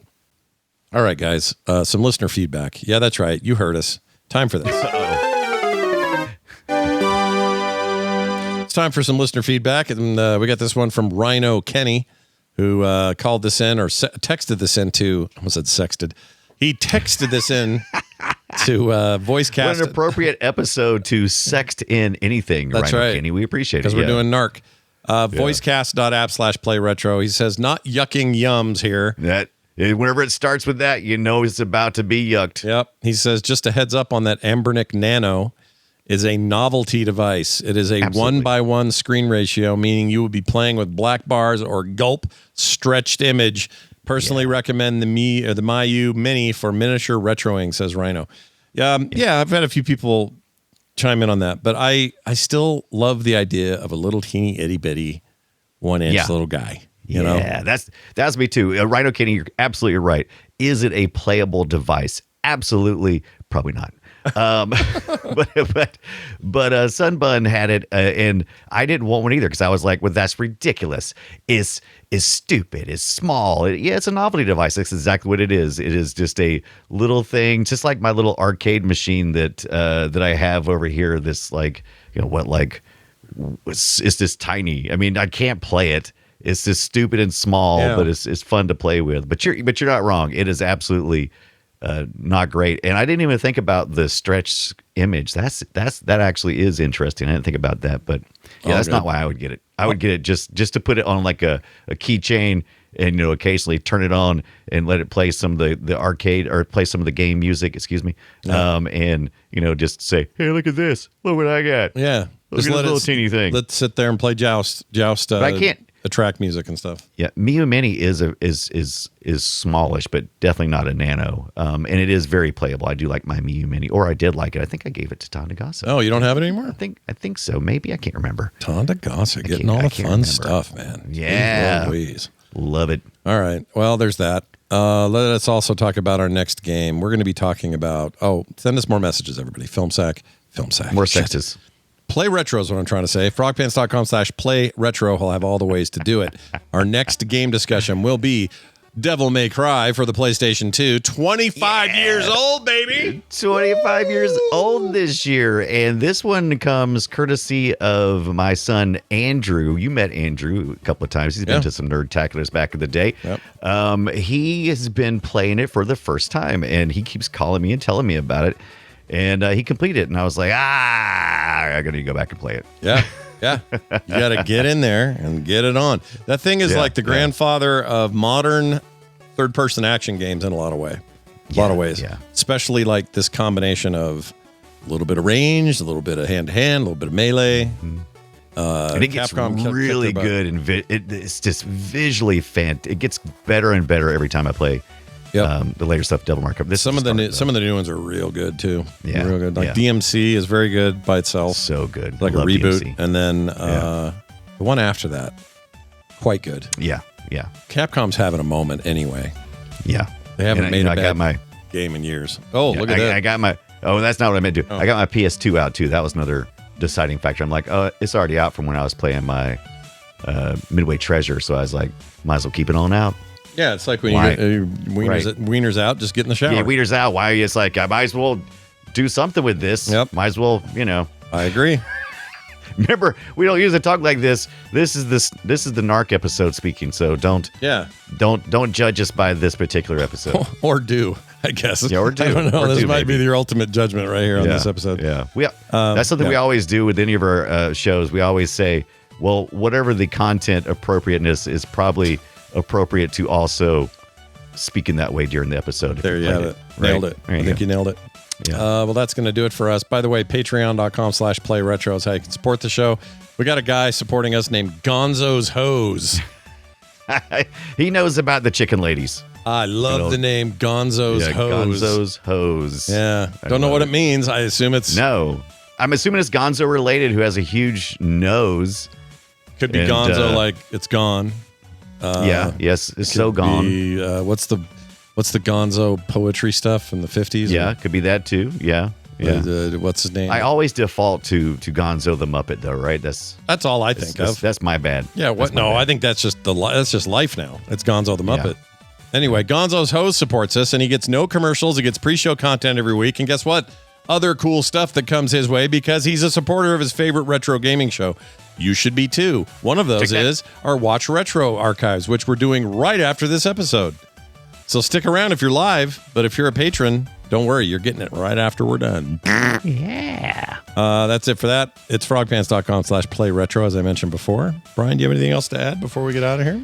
All right, guys. Some listener feedback. Yeah, that's right. You heard us. Time for this. It's time for some listener feedback. And we got this one from Rhino Kenny, who called this in or texted this in to, I almost said sexted. He texted this in to VoiceCast. What an appropriate episode to sext in anything. That's Rhino right. Kenny. We appreciate it. Because we're doing Narc. Voicecast.app/playretro. He says, not yucking yums here. Whenever it starts with that, you know it's about to be yucked. Yep. He says, just a heads up on that Ambernic Nano is a novelty device. It is a 1:1 screen ratio, meaning you will be playing with black bars or gulp stretched image. Personally recommend the Mayu Mini for miniature retroing, says Rhino. Yeah, I've had a few people chime in on that, but I still love the idea of a little teeny itty bitty 1-inch little guy. You know? That's me too. Rhino Kenny, you're absolutely right. Is it a playable device? Absolutely, probably not. But Sunbun had it, and I didn't want one either because I was like, well, that's ridiculous. It's stupid. It's small. It's a novelty device. That's exactly what it is. It is just a little thing, just like my little arcade machine that I have over here. This it's just tiny. I mean, I can't play it. It's just stupid and small, but it's fun to play with. But you're not wrong. It is absolutely not great. And I didn't even think about the stretch image. That actually is interesting. I didn't think about that. But that's not why I would get it. I would get it just to put it on like a keychain and occasionally turn it on and let it play some of the arcade or play some of the game music. Excuse me. And just say, hey, look at this. Look what I got. Yeah. Look at this little teeny thing. Let's sit there and play joust. But I can't. the track music and stuff. Yeah, Miu Mini is smallish, but definitely not a nano. And it is very playable. I do like my Miu Mini, or I did like it. I think I gave it to Tandagasa. Oh, you don't have it anymore? I think so. Maybe, I can't remember. Tandagasa getting all the fun stuff, man. Yeah, Louise. Love it. All right. Well, there's that. Let us also talk about our next game. We're going to be talking about. Send us more messages, everybody. Film sack. More sexes. Play Retro is what I'm trying to say. Frogpants.com/play retro. He'll have all the ways to do it. Our next game discussion will be Devil May Cry for the PlayStation 2. 25 years old, baby. 25 years old this year. And this one comes courtesy of my son, Andrew. You met Andrew a couple of times. He's been to some Nerdtaculars back in the day. Yep. He has been playing it for the first time, and he keeps calling me and telling me about it. And he completed it, and I was like, I got to go back and play it. Yeah. You got to get in there and get it on. That thing is like the grandfather of modern third-person action games in a lot of ways. Yeah. Especially like this combination of a little bit of range, a little bit of hand-to-hand, a little bit of melee. And it gets really good, and it's just visually it gets better and better every time I play. The later stuff, Devil May Cry. Some of the new ones are real good too. Yeah, real good. Like DMC is very good by itself. So good, like Love a reboot, DMC. and then the one after that, quite good. Yeah. Capcom's having a moment anyway. Yeah, they haven't made a bad my game in years. Oh, look at that! I got my. Oh, that's not what I meant to do. I got my PS2 out too. That was another deciding factor. I'm like, it's already out from when I was playing my Midway Treasure, so I was like, might as well keep it on out. Yeah, it's like when you get wieners out, just get in the shower. Yeah, wieners out. Why? It's like, I might as well do something with this. Yep. Might as well, I agree. Remember, we don't usually talk like this. This is the Narc episode speaking, so don't judge us by this particular episode. Or do, I guess. Yeah, or do. I don't know. This might maybe be your ultimate judgment right here on this episode. Yeah. That's something we always do with any of our shows. We always say, well, whatever the content appropriateness is probably appropriate to also speak in that way during the episode. There you have it. Nailed it. I think you nailed it. Yeah. Well, that's going to do it for us. By the way, patreon.com/playretro is how you can support the show. We got a guy supporting us named Gonzo's Hose. He knows about the chicken ladies. I love the name Gonzo's Hose. Gonzo's Hose. Yeah. Don't know what it means. I assume it's... No. I'm assuming it's Gonzo related, who has a huge nose. Could be Gonzo like it's gone. Yes, it's so gone. What's the Gonzo poetry stuff in the 50s? Yeah, could be that too. Yeah. What's his name? I always default to Gonzo the Muppet, though, right? That's all I think of. That's my bad. Yeah. What? No, I think that's just that's just life now. It's Gonzo the Muppet. Yeah. Anyway, Gonzo's Hose supports us, and he gets no commercials. He gets pre-show content every week, and guess what? Other cool stuff that comes his way because he's a supporter of his favorite retro gaming show. You should be too. One of those is our Watch Retro archives, which we're doing right after this episode. So stick around if you're live, but if you're a patron, don't worry, you're getting it right after we're done. Yeah. That's it for that. It's frogpants.com/playretro, as I mentioned before. Brian, do you have anything else to add before we get out of here?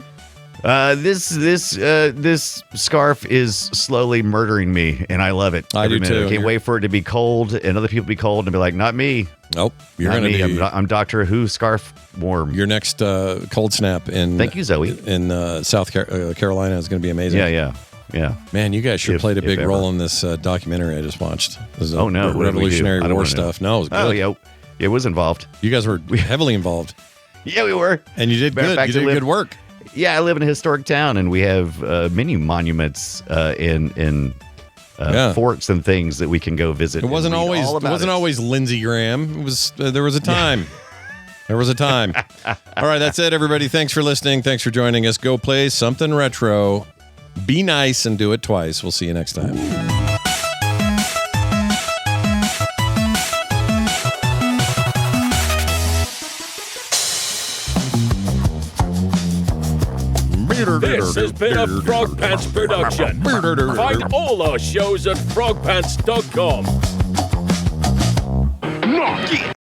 This scarf is slowly murdering me, and I love it. I do too. I can't wait for it to be cold, and other people be cold, and be like, not me. Nope. You're not me. I'm Doctor Who scarf warm. Your next cold snap in thank you, Zoe, in South Carolina is going to be amazing. Yeah. Man, you guys sure played a big role in this documentary I just watched. Oh no, Revolutionary War stuff. No, it was good. Oh yeah, it was involved. You guys were heavily involved. Yeah, we were, and you did good. You did good work. Yeah, I live in a historic town, and we have many monuments in forts and things that we can go visit. It wasn't always Lindsey Graham. It was there was a time. There was a time. All right, that's it, everybody. Thanks for listening. Thanks for joining us. Go play something retro. Be nice and do it twice. We'll see you next time. This has been a Frog Pants production. Find all our shows at frogpants.com.